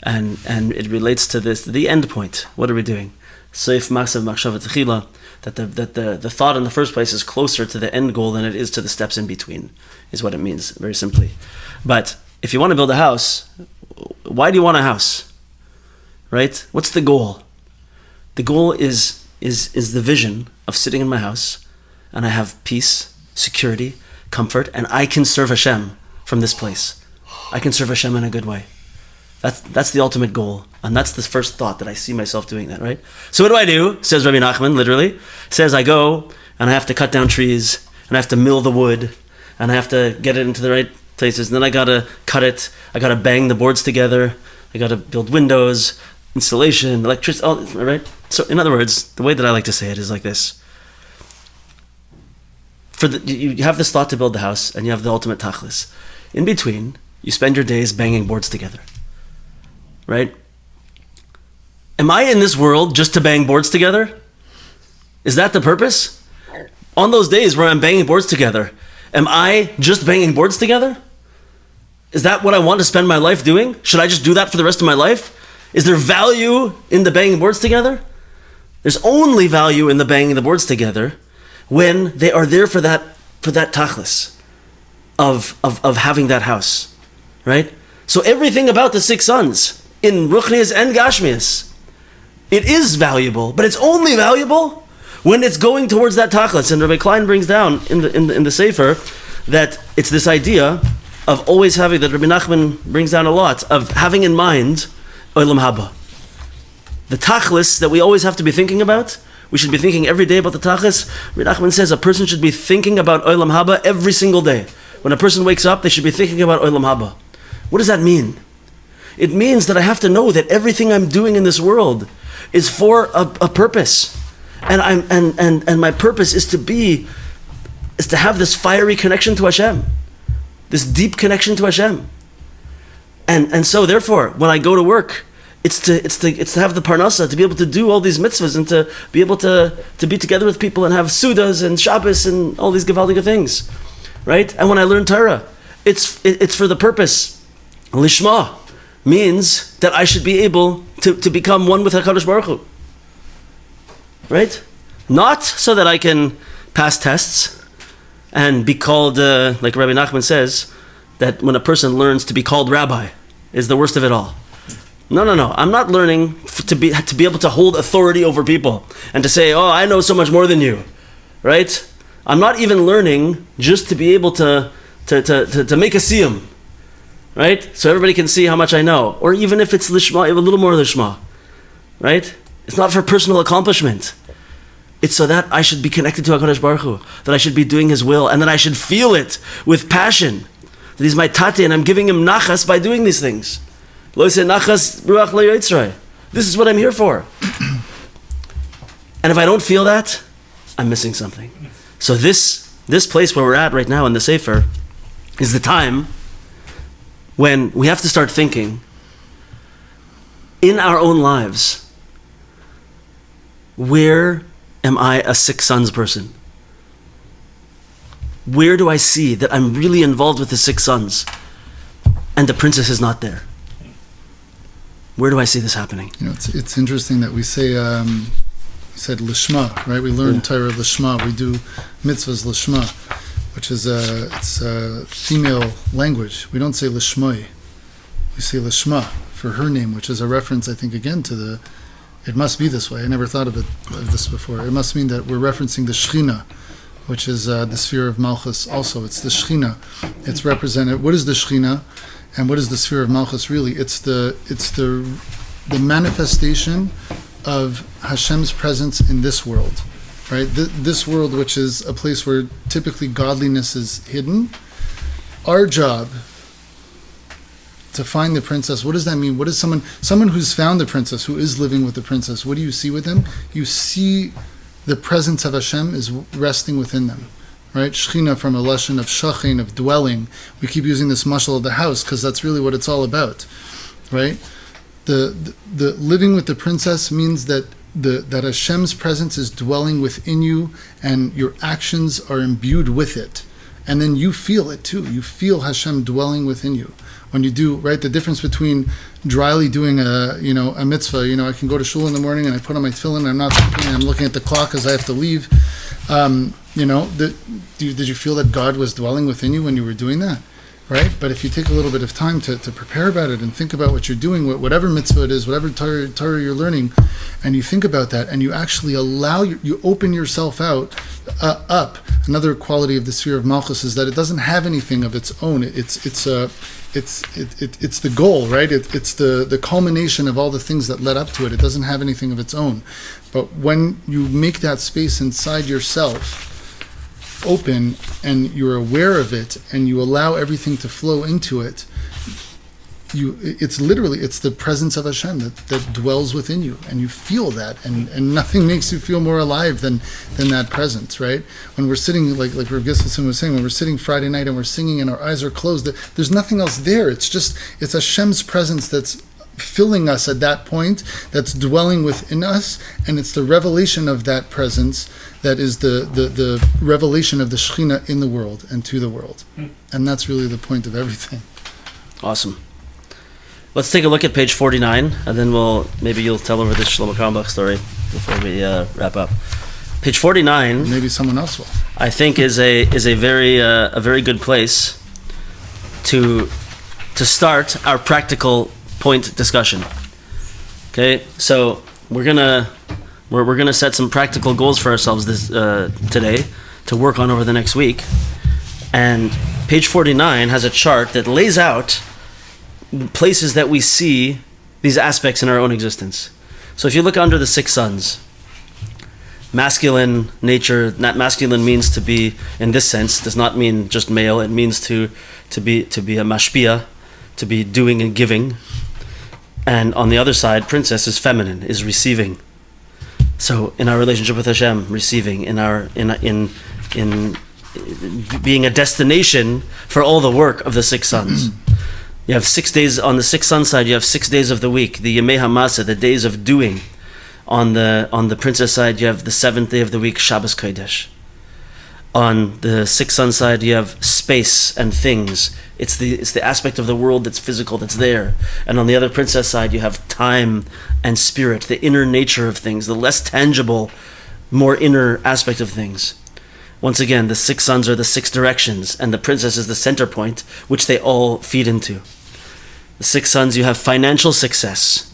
and it relates to the end point. What are we doing? Seif Masa b'machshava tchila. That the thought in the first place is closer to the end goal than it is to the steps in between, is what it means, very simply. But if you want to build a house, why do you want a house? Right? What's the goal? The goal is the vision of sitting in my house, and I have peace, security, comfort, and I can serve Hashem from this place. I can serve Hashem in a good way. That's the ultimate goal. And that's the first thought that I see myself doing that, right? So what do? Says Rabbi Nachman, literally. Says I go and I have to cut down trees and I have to mill the wood and I have to get it into the right places. And then I gotta cut it. I gotta bang the boards together. I gotta build windows, insulation, electricity, all right? So in other words, the way that I like to say it is like this. You have this thought to build the house and you have the ultimate tachlis. In between, you spend your days banging boards together. Right? Am I in this world just to bang boards together? Is that the purpose? On those days where I'm banging boards together, am I just banging boards together? Is that what I want to spend my life doing? Should I just do that for the rest of my life? Is there value in the banging boards together? There's only value in the banging the boards together when they are there for that tachlis of having that house. Right? So everything about the 6 sons, in Ruchnias and Gashmias, it is valuable, but it's only valuable when it's going towards that tachlis. And Rabbi Klein brings down in the Sefer that it's this idea of always having, that Rabbi Nachman brings down a lot, of having in mind Olam Haba. The tachlis that we always have to be thinking about, we should be thinking every day about the tachlis. Rabbi Nachman says a person should be thinking about Olam Haba every single day. When a person wakes up, they should be thinking about Olam Haba. What does that mean? It means that I have to know that everything I'm doing in this world is for a purpose, and my purpose is to have this fiery connection to Hashem, this deep connection to Hashem, and so therefore when I go to work, it's to have the parnasa, to be able to do all these mitzvahs and to be able to be together with people and have sudas and Shabbos and all these gewaldige things, right? And when I learn Torah, it's for the purpose. Lishma means that I should be able to become one with HaKadosh Baruch Hu. Right? Not so that I can pass tests and be called, like Rabbi Nachman says, that when a person learns to be called rabbi is the worst of it all. No. I'm not learning to be able to hold authority over people and to say, oh, I know so much more than you. Right? I'm not even learning just to be able to make a siyum, right? So everybody can see how much I know. Or even if it's lishma, a little more lishma, right? It's not for personal accomplishment. It's so that I should be connected to HaKadosh Baruch Hu, that I should be doing His will, and that I should feel it with passion. That He's my tate, and I'm giving Him nachas by doing these things. Lo yiseh nachas ruach lo yitzrei. This is what I'm here for. And if I don't feel that, I'm missing something. So this place where we're at right now in the Sefer is the time when we have to start thinking in our own lives, where am I a six sons person? Where do I see that I'm really involved with the six sons and the princess is not there? Where do I see this happening? It's interesting that we say we said lishma, right? We learn Torah lishma. We do mitzvahs lishma, which is it's a female language. We don't say lishmoi. We say lishma for her name, which is a reference, I think, again to the. It must be this way. I never thought of this before. It must mean that we're referencing the Shechina, which is the sphere of Malchus also. It's the Shechina. It's represented. What is the Shechina and what is the sphere of Malchus really? It's the manifestation of Hashem's presence in this world, right? This world, which is a place where typically godliness is hidden. Our job to find the princess, what does that mean? What is someone who's found the princess, who is living with the princess, what do you see with them? You see the presence of Hashem is resting within them, right? Shechina from a lesson of shachin, of dwelling. We keep using this mashal of the house because that's really what it's all about, right? The living with the princess means that that Hashem's presence is dwelling within you and your actions are imbued with it. And then you feel it too. You feel Hashem dwelling within you. When you do, right, the difference between dryly doing a mitzvah, I can go to shul in the morning and I put on my tefillin and I'm not thinking, I'm looking at the clock because I have to leave. Did you feel that God was dwelling within you when you were doing that? Right? But if you take a little bit of time to prepare about it and think about what you're doing, whatever mitzvah it is, whatever Torah you're learning, and you think about that and you actually you open yourself up. Another quality of the sphere of Malchus is that it doesn't have anything of its own. It's the goal, right? It's the culmination of all the things that led up to it. It doesn't have anything of its own. But when you make that space inside yourself open and you're aware of it and you allow everything to flow into it, it's the presence of Hashem that dwells within you, and you feel that, and nothing makes you feel more alive than that presence, right? When we're sitting, like Rav Gisselson was saying, when we're sitting Friday night and we're singing and our eyes are closed, there's nothing else there. It's Hashem's presence that's filling us at that point, that's dwelling within us, and it's the revelation of that presence that is the revelation of the Shechina in the world and to the world. And that's really the point of everything. Awesome. Let's take a look at page 49, and then maybe you'll tell over this Shlomo Carlebach story before we wrap up. Page 49. Maybe someone else will. I think is a very good place to start our practical point discussion. Okay, so we're gonna set some practical goals for ourselves today to work on over the next week, and page 49 has a chart that lays out places that we see these aspects in our own existence. So if you look under the six sons, masculine nature, not masculine means to be, in this sense, does not mean just male. It means to be a mashpia, to be doing and giving. And on the other side, princess is feminine, is receiving. So in our relationship with Hashem, receiving, in being a destination for all the work of the six sons. You have 6 days on the six sun side. You have 6 days of the week, the Yemei Hamasa, the days of doing. On the princess side, you have the 7th day of the week, Shabbos Kodesh. On the six sun side, you have space and things. It's the aspect of the world that's physical, that's there. And on the other princess side, you have time and spirit, the inner nature of things, the less tangible, more inner aspect of things. Once again, the six sons are the six directions, and the princess is the center point, which they all feed into. The six sons, you have financial success,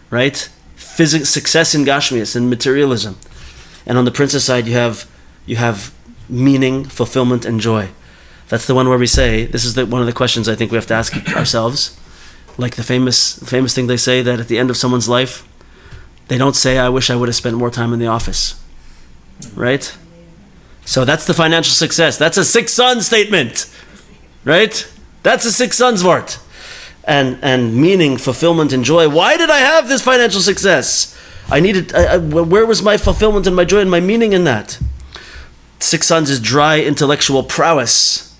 right? Success in Gashmias and materialism. And on the princess side, you have meaning, fulfillment, and joy. That's the one where we say, this is one of the questions I think we have to ask ourselves. Like the famous thing they say, that at the end of someone's life, they don't say, I wish I would have spent more time in the office. Right? So that's the financial success. That's a six sons statement. Right? That's a six sons word. And meaning, fulfillment, and joy. Why did I have this financial success? Where was my fulfillment and my joy and my meaning in that? Six sons is dry intellectual prowess,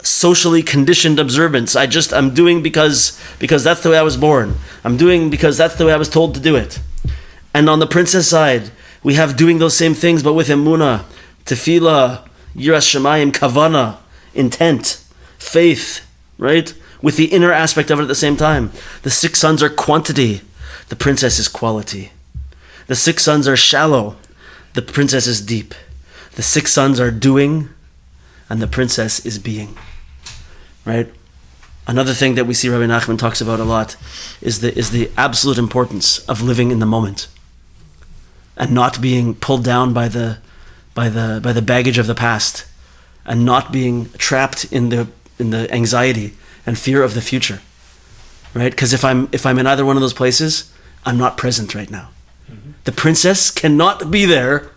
socially conditioned observance. I'm doing because that's the way I was born. I'm doing because that's the way I was told to do it. And on the princess side, we have doing those same things, but with emunah, tefillah, yiras shamayim, kavana, intent, faith, right? With the inner aspect of it at the same time. The six sons are quantity. The princess is quality. The six sons are shallow. The princess is deep. The six sons are doing, and the princess is being. Right? Another thing that we see Rabbi Nachman talks about a lot is the absolute importance of living in the moment and not being pulled down by the baggage of the past, and not being trapped in the anxiety and fear of the future. Right? Because if I'm in either one of those places, I'm not present right now. Mm-hmm. The princess cannot be there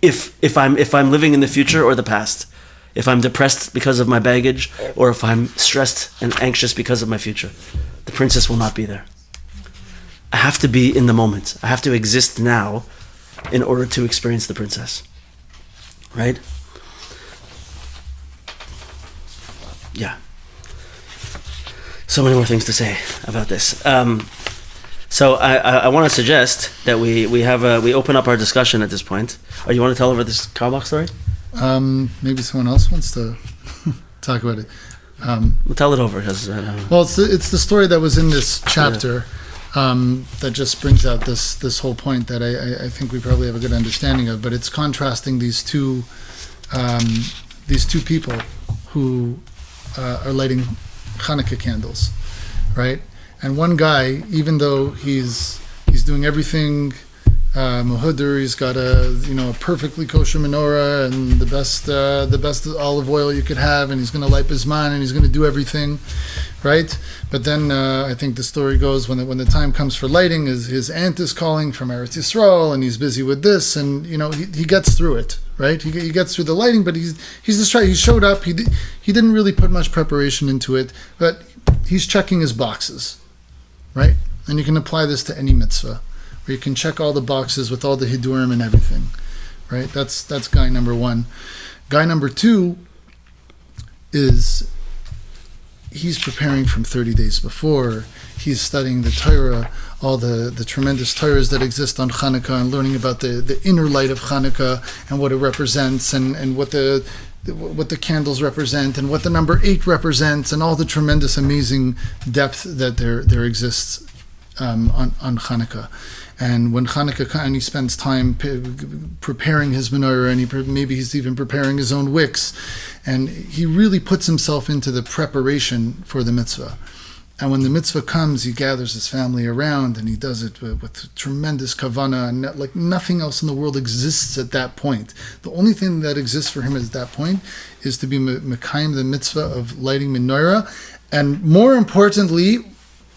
if I'm living in the future or the past. If I'm depressed because of my baggage, or if I'm stressed and anxious because of my future, the princess will not be there. I have to be in the moment. I have to exist now in order to experience the princess. Right? Yeah. So many more things to say about this. So I want to suggest that we open up our discussion at this point. Or you want to tell over this car box story? Maybe someone else wants to talk about it. We'll tell it over. Well, it's the story that was in this chapter that just brings out this whole point that I think we probably have a good understanding of. But it's contrasting these two people who are lighting Hanukkah candles, right? And one guy, even though he's doing everything Muhudur, he's got a perfectly kosher menorah and the best olive oil you could have, and he's going to light bisman, and he's going to do everything, right? But then I think the story goes when the time comes for lighting, his aunt is calling from Eretz Yisrael, and he's busy with this, and he gets through it, right? He gets through the lighting, but he's distracted. He showed up. He didn't really put much preparation into it, but he's checking his boxes, right? And you can apply this to any mitzvah, where you can check all the boxes with all the hidurim and everything, right? That's guy number one. Guy number two is he's preparing from 30 days before. He's studying the Torah, all the tremendous Torahs that exist on Hanukkah, and learning about the inner light of Hanukkah and what it represents, and what the candles represent, and what the number 8 represents, and all the tremendous, amazing depth that there exists on Hanukkah. And when Hanukkah comes, and he spends time preparing his menorah, and maybe he's even preparing his own wicks, and he really puts himself into the preparation for the mitzvah. And when the mitzvah comes, he gathers his family around, and he does it with tremendous kavanah, and like nothing else in the world exists at that point. The only thing that exists for him at that point is to be mekayim the mitzvah of lighting menorah, and more importantly,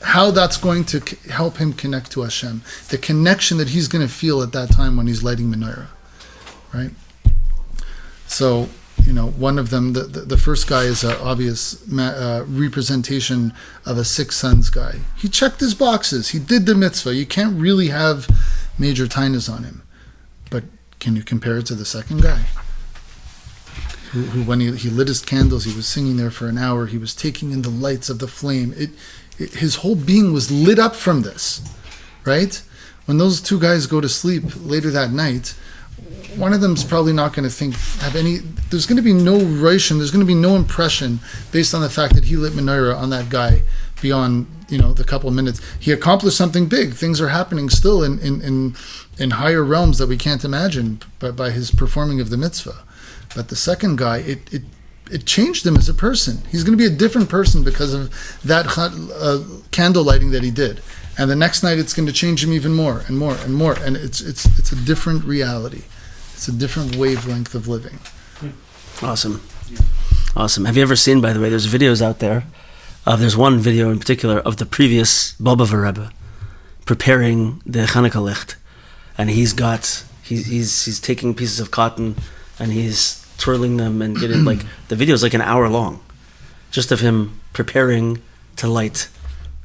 how that's going to help him connect to Hashem, the connection that he's going to feel at that time when he's lighting menorah, right? So, one of them, the first guy is an obvious representation of a six sons guy. He checked his boxes. He did the mitzvah. You can't really have major tainas on him. But can you compare it to the second guy? Who when he lit his candles, he was singing there for an hour. He was taking in the lights of the flame. His whole being was lit up from this, right? When those two guys go to sleep later that night, one of them's probably not going to there's going to be no ration, there's going to be no impression based on the fact that he lit menorah on that guy beyond, the couple of minutes. He accomplished something big. Things are happening still in higher realms that we can't imagine by his performing of the mitzvah. But the second guy, it changed him as a person. He's going to be a different person because of that candle lighting that he did. And the next night, it's going to change him even more and more and more. And it's a different reality. It's a different wavelength of living, Awesome. Awesome. Have you ever seen, by the way, there's videos out there, there's one video in particular of the previous Bobova Rebbe preparing the Hanukkah licht. And he's taking pieces of cotton and he's twirling them and getting, like, the video is like an hour long, just of him preparing to light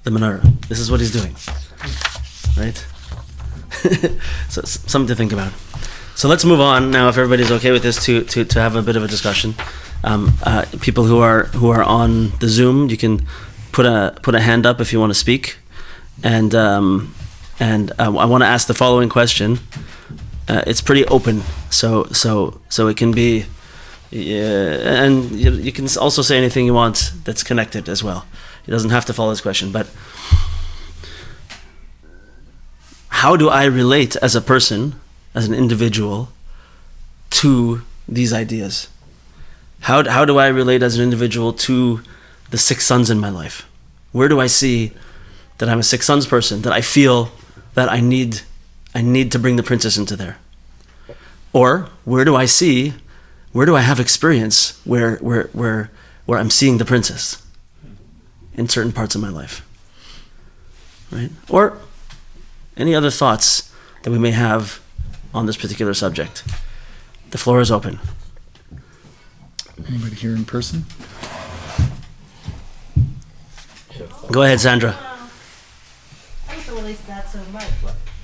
the menorah. This is what he's doing, right? So something to think about. So let's move on now, if everybody's okay with this, to have a bit of a discussion. People who are on the Zoom, you can put a hand up if you want to speak, and I want to ask the following question. It's pretty open, so it can be, and you can also say anything you want that's connected as well. It doesn't have to follow this question, but how do I relate as a person, as an individual, to these ideas? How do I relate as an individual to the 6 sons in my life? Where do I see that I'm a 6 sons person, that I feel that I need to bring the princess into there? Or where do I have experience where I'm seeing the princess in certain parts of my life? Right? Or any other thoughts that we may have on this particular subject? The floor is open. Anybody here in person? Go ahead, Sandra. I don't relate to that so much.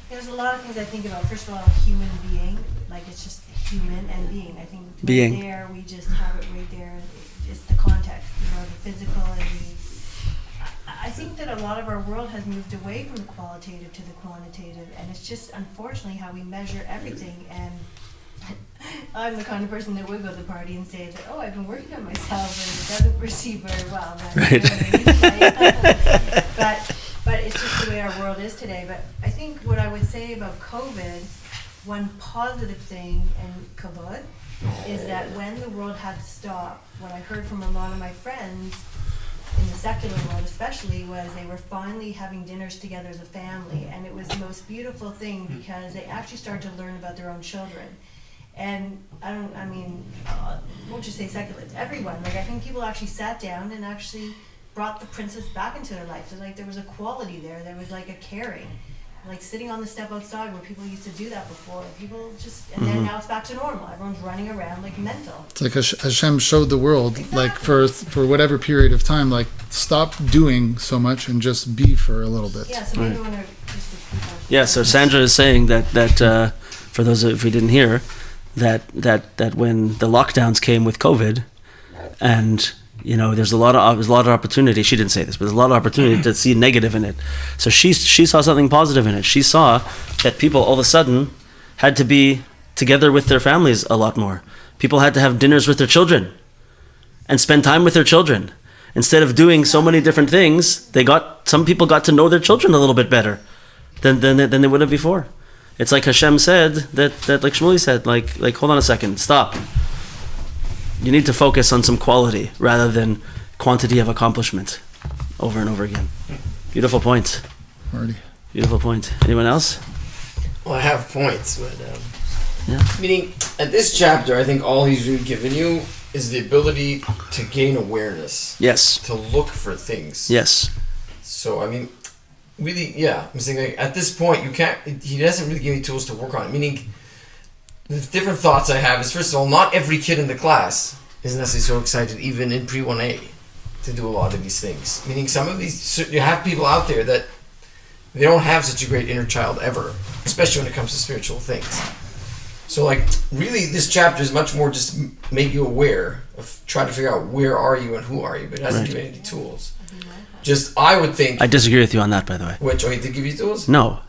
There's a lot of things I think about. First of all, human being, like it's just human and being. I think being. Right there, we just have it right there. It's the context, the physical and I think that a lot of our world has moved away from the qualitative to the quantitative, and it's just unfortunately how we measure everything. And I'm the kind of person that would go to the party and say that, I've been working on myself and it doesn't proceed very well. Right. But it's just the way our world is today. But I think what I would say about COVID, one positive thing in kavod, is that when the world had to stop, what I heard from a lot of my friends, in the secular world especially, was they were finally having dinners together as a family, and it was the most beautiful thing because they actually started to learn about their own children. And won't just say secular, it's everyone. Like I think people actually sat down and actually brought the princess back into their life. So like there was a quality there was like a caring. Like sitting on the step outside where people used to do that before. People just, and then now it's back to normal. Everyone's running around like mental. It's like Hashem showed the world, like for whatever period of time, like stop doing so much and just be for a little bit. Yeah, so maybe when just Yeah, so Sandra is saying that for those if we didn't hear, that when the lockdowns came with COVID, and there's a lot of opportunity. She didn't say this, but there's a lot of opportunity to see negative in it. So she saw something positive in it. She saw that people all of a sudden had to be together with their families a lot more. People had to have dinners with their children and spend time with their children. Instead of doing so many different things, some people got to know their children a little bit better than they would have before. It's like Hashem said that like Shmuley said, like hold on a second, stop. You need to focus on some quality rather than quantity of accomplishment over and over again. Beautiful point. Marty. Beautiful point. Anyone else? Well, I have points, but Yeah. meaning at this chapter, I think all he's really given you is the ability to gain awareness, Yes. to look for things. Yes. So really, yeah. I'm saying like, at this point, you can't. He doesn't really give you tools to work on it. Meaning, the different thoughts I have is, first of all, not every kid in the class is necessarily so excited, even in pre-1A, to do a lot of these things. Meaning some of these, you have people out there that they don't have such a great inner child ever, especially when it comes to spiritual things. So like, really, this chapter is much more just make you aware of, try to figure out where are you and who are you, but it doesn't give you any tools. Just, I would think... I disagree with you on that, by the way. Which, he did give you tools? No,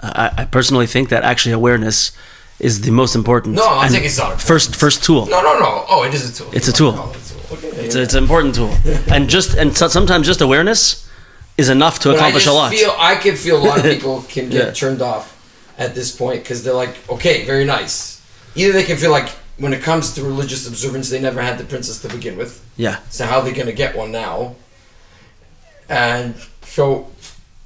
I personally think that actually awareness is the most important. No, I'm and saying it's not a first tool. No. Oh, it is a tool. It's a tool. Okay, It's an important tool, and sometimes just awareness is enough to accomplish a lot. I can feel a lot of people can get turned off at this point because they're like, okay, very nice. Either they can feel like when it comes to religious observance, they never had the princess to begin with. Yeah. So how are they going to get one now? And so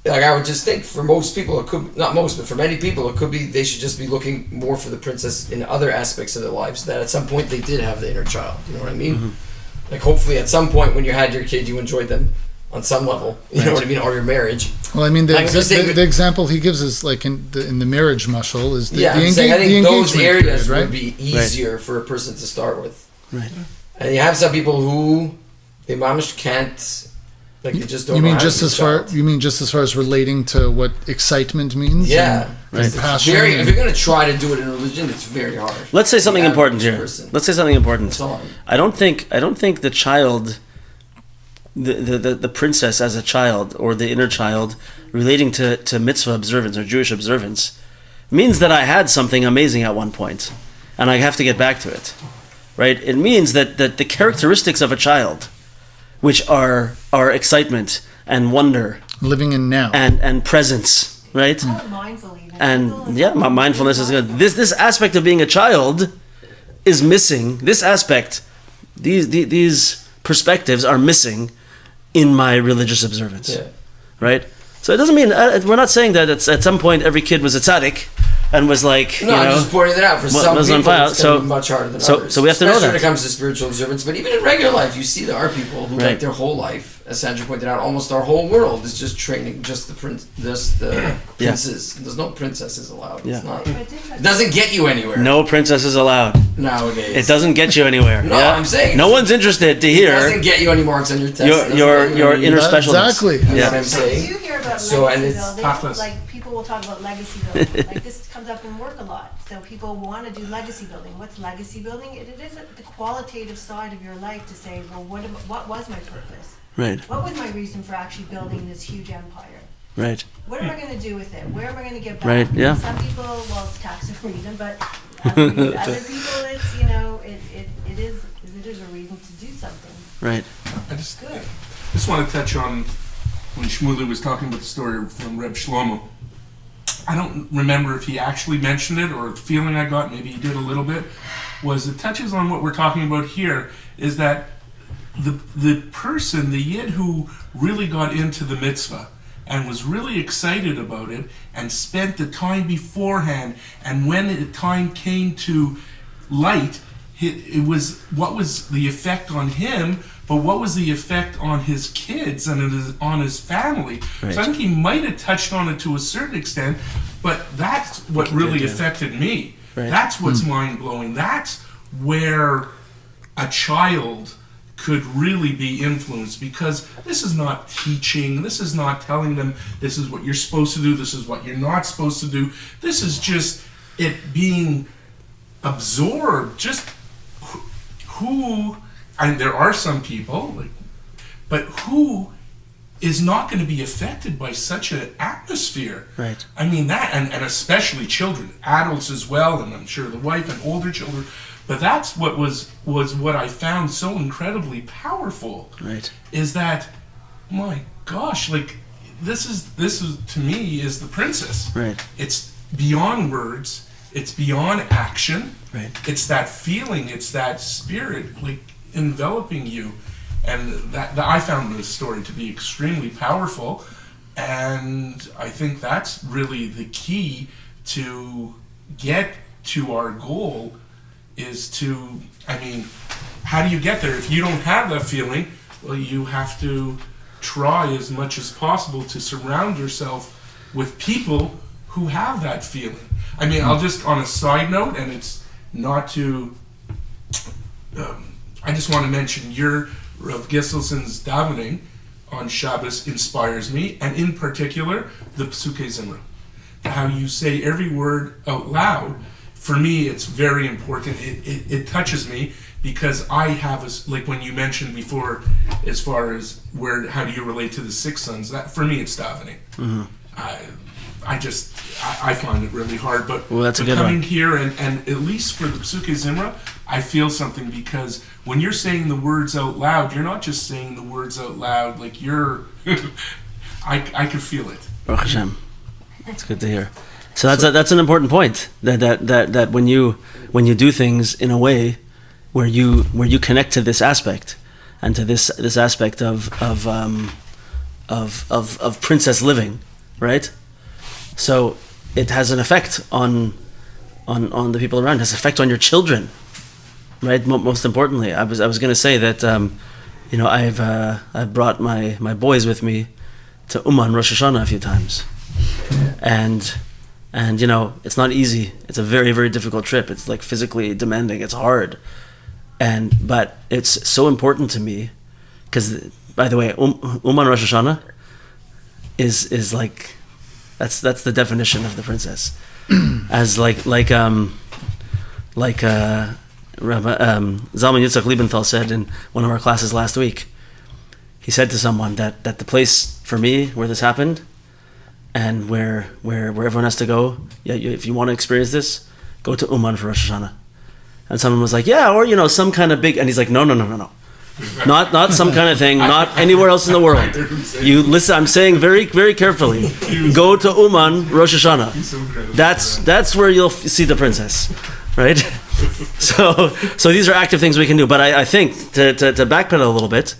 like I would just think for most people it could, not most, but for many people it could be they should just be looking more for the princess in other aspects of their lives, that at some point they did have the inner child. You know what I mean? Mm-hmm. Like hopefully at some point when you had your kid you enjoyed them on some level. You know what I mean? Or your marriage. Well, I mean, I'm just saying the example he gives is like in the marriage mashal is the, I'm the, saying I think the those engagement areas period, right? would be easier for a person to start with. Right. And you have some people who they mamish can't, like they just don't. You mean know how just to be as far? child. You mean just as far as relating to what excitement means? Yeah, and It's passion. very. If and- you're gonna try to do it in religion, it's very hard. Let's say something The important average here. person. Let's say something important. That's all. I don't think the child, the princess as a child or the inner child relating to mitzvah observance or Jewish observance means that I had something amazing at one point, and I have to get back to it, right? It means that the characteristics of a child, which are excitement and wonder living in now. and presence, right? Call it mindful even. And People yeah, like my mindfulness is good. This aspect of being a child is missing. This aspect, these perspectives are missing in my religious observance, Yeah. right? So it doesn't mean we're not saying that it's, at some point every kid was a tzaddik and was like, No, I'm just pointing it out. For some was people, on fire. it's going to So- be much harder than so- others. so we have to know Especially that. when it comes to spiritual observance. But even in regular life, you see there are people who, Right. like their whole life, as Sandra pointed out, almost our whole world is just training just the princes. There's no princesses allowed. Yeah. It's not. But it's It interesting. doesn't get you anywhere no princesses allowed. nowadays. It doesn't get you anywhere. No, yeah? I'm saying no one's interested to It hear doesn't get you any marks on your test. It doesn't your get you any- inner specialnness. Exactly. You know Yeah. what I'm I saying? do hear about So, and legacy it's building. tough. Like people will talk about legacy building. Like this comes up in work a lot. So people want to do legacy building. What's legacy building? It is the qualitative side of your life to say, well, what was my purpose? Right, What was my reason for actually building this huge empire? right. What am I going to do with it? Where am I going to get back? Right, yeah. Some people, well, it's tax reason, but other people, it's it is a reason to do something. Right. I just Good. want to touch on when Shmuley was talking about the story from Reb Shlomo. I don't remember if he actually mentioned it or the feeling I got, maybe he did a little bit, was it touches on what we're talking about here, is that the person, the yid who really got into the mitzvah and was really excited about it and spent the time beforehand, and when the time came to light, it was what was the effect on him, but what was the effect on his kids and on his family. Right. So I think he might have touched on it to a certain extent, but that's what really yeah. affected me. Right. That's what's mind-blowing. That's where a child could really be influenced, because this is not teaching, this is not telling them this is what you're supposed to do, this is what you're not supposed to do. This is just it being absorbed. Just who, and there are some people, but who is not going to be affected by such an atmosphere? Right. I mean that, and especially children, adults as well, and I'm sure the wife and older children. But that's what was what I found so incredibly powerful. Right. Is that, my gosh, like this is to me is the princess. Right. It's beyond words. It's beyond action. Right. It's that feeling. It's that spirit, like enveloping you, and that I found this story to be extremely powerful, and I think that's really the key to get to our goal. Is to, I mean, how do you get there? If you don't have that feeling, well, you have to try as much as possible to surround yourself with people who have that feeling. I mean, I'll just, on a side note, and it's not to, I just want to mention your Rav Gisselsen's davening on Shabbos inspires me, and in particular, the Psukei Zimra. How you say every word out loud. For me, it's very important. It touches me because I have like when you mentioned before, as far as how do you relate to the six sons? That for me, it's davening. Mm-hmm. I find it really hard. But, Well, that's a but good coming one. here and at least for the Psukei Zimra, I feel something, because when you're saying the words out loud, you're not just saying the words out loud. Like you're, I could feel it. Baruch Hashem. It's good to hear. So that's an important point. That when you do things in a way where you connect to this aspect and to this aspect of princess living, right? So it has an effect on the people around. It has an effect on your children, right? Most importantly, I was going to say that I've brought my boys with me to Uman Rosh Hashanah a few times, and it's not easy. It's a very, very difficult trip. It's like physically demanding. It's hard, but it's so important to me because, by the way, Uman Rosh Hashanah is like that's the definition of the princess, as like Zalman Yitzchak Liebenthal said in one of our classes last week. He said to someone that the place for me where this happened, and where everyone has to go, if you want to experience this, go to Uman for Rosh Hashanah. And someone was like, yeah, or some kind of big, and he's like, no. Not some kind of thing, not anywhere else in the world. You listen, I'm saying very, very carefully. Go to Uman Rosh Hashanah. That's where you'll see the princess, right? So these are active things we can do. But I think to backpedal a little bit,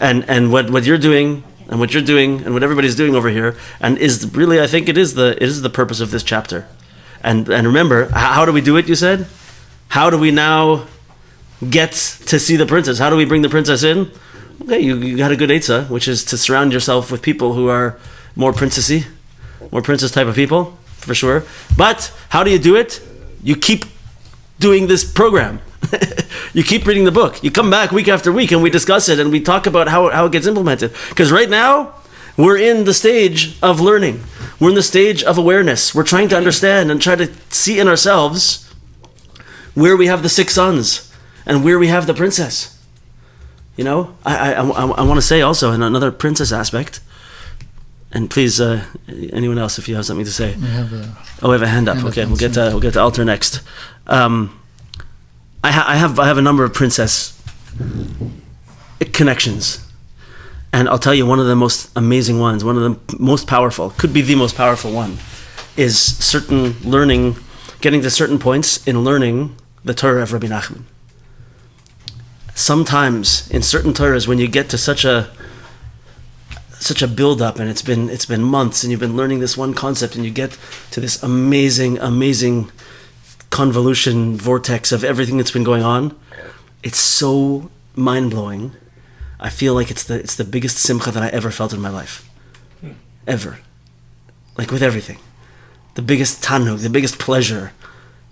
and what you're doing and what you're doing and what everybody's doing over here, and is really, I think it is the purpose of this chapter. And remember, how do we do it? You said, how do we now get to see the princess? How do we bring the princess in? Okay, you got a good eitzah, which is to surround yourself with people who are more princessy, more princess type of people, for sure. But how do you do it? You keep doing this program. You keep reading the book. You come back week after week and we discuss it and we talk about how it gets implemented. Because right now, we're in the stage of learning. We're in the stage of awareness. We're trying to understand and try to see in ourselves where we have the 6 sons and where we have the princess. I want to say also in another princess aspect, and please, anyone else, if you have something to say. We have a hand up. Okay, we'll get to Alter next. I have a number of princess connections, and I'll tell you one of the most amazing ones, one of the most powerful, could be the most powerful one, is getting to certain points in learning the Torah of Rabbi Nachman. Sometimes in certain Torahs, when you get to such a build-up, and it's been months, and you've been learning this one concept, and you get to this amazing convolution vortex of everything that's been going on, it's so mind-blowing. I feel like it's the biggest simcha that I ever felt in my life, ever. Like with everything, the biggest tanug, the biggest pleasure,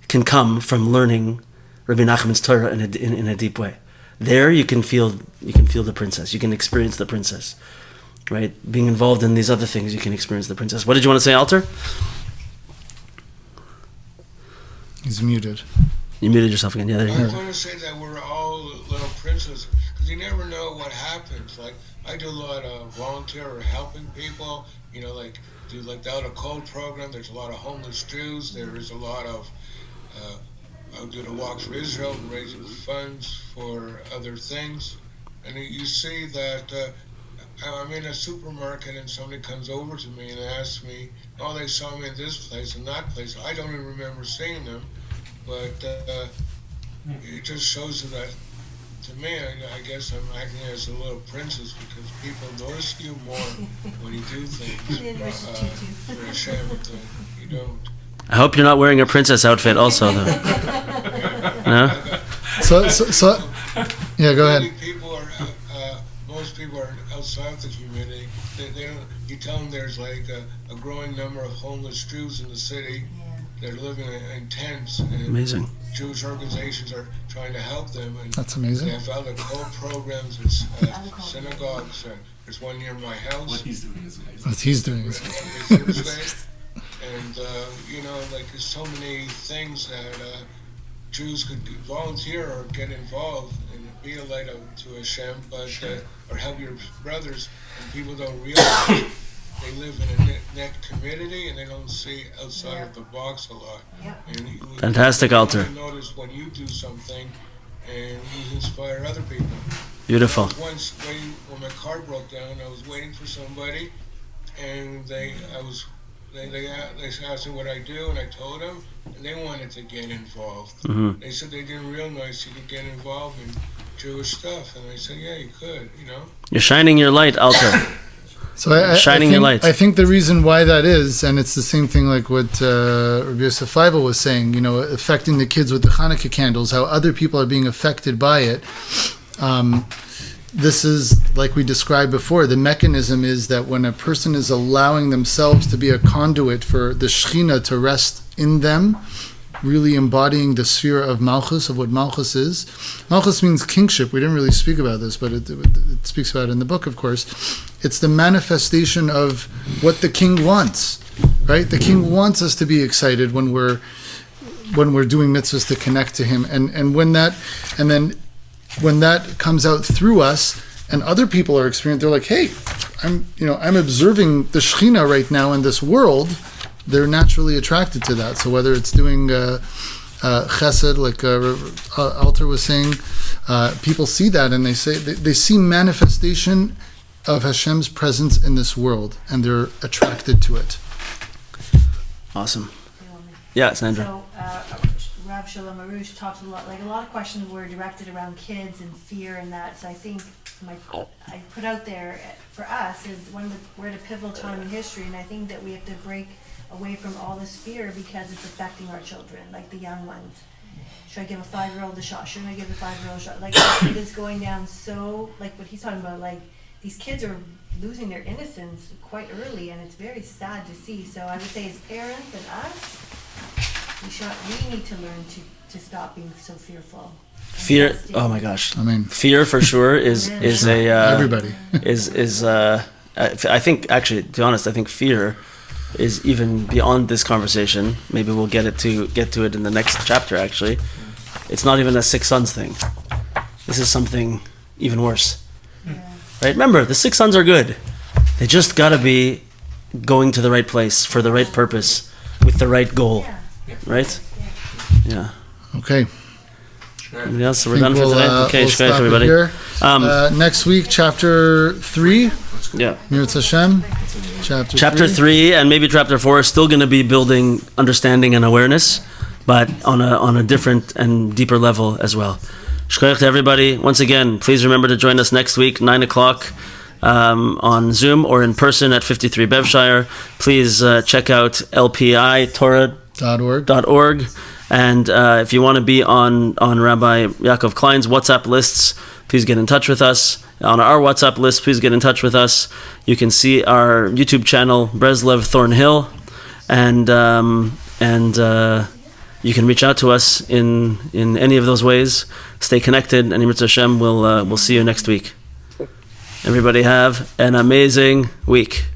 can come from learning Rabbi Nachman's Torah in a deep way. There you can feel the princess. You can experience the princess, right? Being involved in these other things, you can experience the princess. What did you want to say, Alter? He's muted. You muted yourself again. Yeah, there you I go. want to say that we're all little princesses because you never know what happens. Like I do a lot of volunteer or helping people. Do like the Out of Cold program. There's a lot of homeless Jews. There is a lot of I'll do the Walk for Israel and raising funds for other things. And you see that I'm in a supermarket and somebody comes over to me and asks me, oh, they saw me in this place and that place. I don't even remember seeing them, but it just shows that, to me, I guess I'm acting as a little princess because people notice you more when you do things for Hashem than you don't. I hope you're not wearing a princess outfit also, though. No? So, yeah, go ahead. Most people are outside the community. They don't. You tell them there's like a growing number of homeless Jews in the city. They're living in tents. And Amazing. Jewish organizations are trying to help them. And That's amazing. They have other programs. It's synagogues. There's one near my house. What he's doing is amazing. What he's doing is And there's so many things that Jews could volunteer or get involved and be a light to Hashem, but or help your brothers. And people don't realize they live in a net community and they don't see outside of the box a lot. And Fantastic, Alter. You notice when you do something and you inspire other people. Beautiful. Once when my car broke down, I was waiting for somebody, and they asked me what I do, and I told them, and they wanted to get involved. Mm-hmm. They said they didn't realize you could get involved in Jewish stuff, and I said, yeah, you could, You're shining your light, Alter. So shining your light. I think the reason why that is, and it's the same thing like what Rabbi Yosef Feivel was saying, affecting the kids with the Hanukkah candles, how other people are being affected by it. This is, like we described before, the mechanism is that when a person is allowing themselves to be a conduit for the Shekhinah to rest in them, really embodying the sphere of Malchus, of what Malchus is. Malchus means kingship. We didn't really speak about this, but it speaks about it in the book, of course. It's the manifestation of what the king wants, right? The king wants us to be excited when we're doing mitzvahs to connect to him, and when that comes out through us, and other people are experiencing, they're like, hey, I'm observing the Shekhinah right now in this world. They're naturally attracted to that. So whether it's doing chesed, like Alter was saying, people see that and they say they see manifestation of Hashem's presence in this world, and they're attracted to it. Awesome. Yeah, Sandra. So, Rav Shalom Arush talked a lot of questions were directed around kids and fear and that. So I think I put out there for us is we're at a pivotal time in history, and I think that we have to break away from all this fear because it's affecting our children, like the young ones. Should I give a 5-year-old a shot? Shouldn't I give a 5-year-old a shot? Like, it is going down so, like what he's talking about, like these kids are losing their innocence quite early, and it's very sad to see. So I would say as parents and us, we need to learn to stop being so fearful. Fear. Oh my gosh. I mean, fear for sure is a everybody is I think, actually, to be honest, I think fear is even beyond this conversation. Maybe we'll get to it in the next chapter. Actually, it's not even a 6 sons thing. This is something even worse. Right? Remember, the 6 sons are good. They just gotta be going to the right place for the right purpose with the right goal. Right? Yeah. Okay. Anything else? So we're done for today. Okay, we'll shkayach, stop everybody. Here. Next week, chapter 3. Yeah. Mirz Hashem. Chapter 3 and maybe chapter 4 is still going to be building understanding and awareness, but on a different and deeper level as well. Shkoyach to everybody. Once again, please remember to join us next week, 9 o'clock, on Zoom or in person at 53 Bevshire. Please check out lpitorah.org. And if you want to be on Rabbi Yaakov Klein's WhatsApp lists, please get in touch with us. On our WhatsApp list, please get in touch with us. You can see our YouTube channel, Breslov Thornhill, and you can reach out to us in any of those ways. Stay connected, and Mirz Hashem, we'll see you next week. Everybody have an amazing week.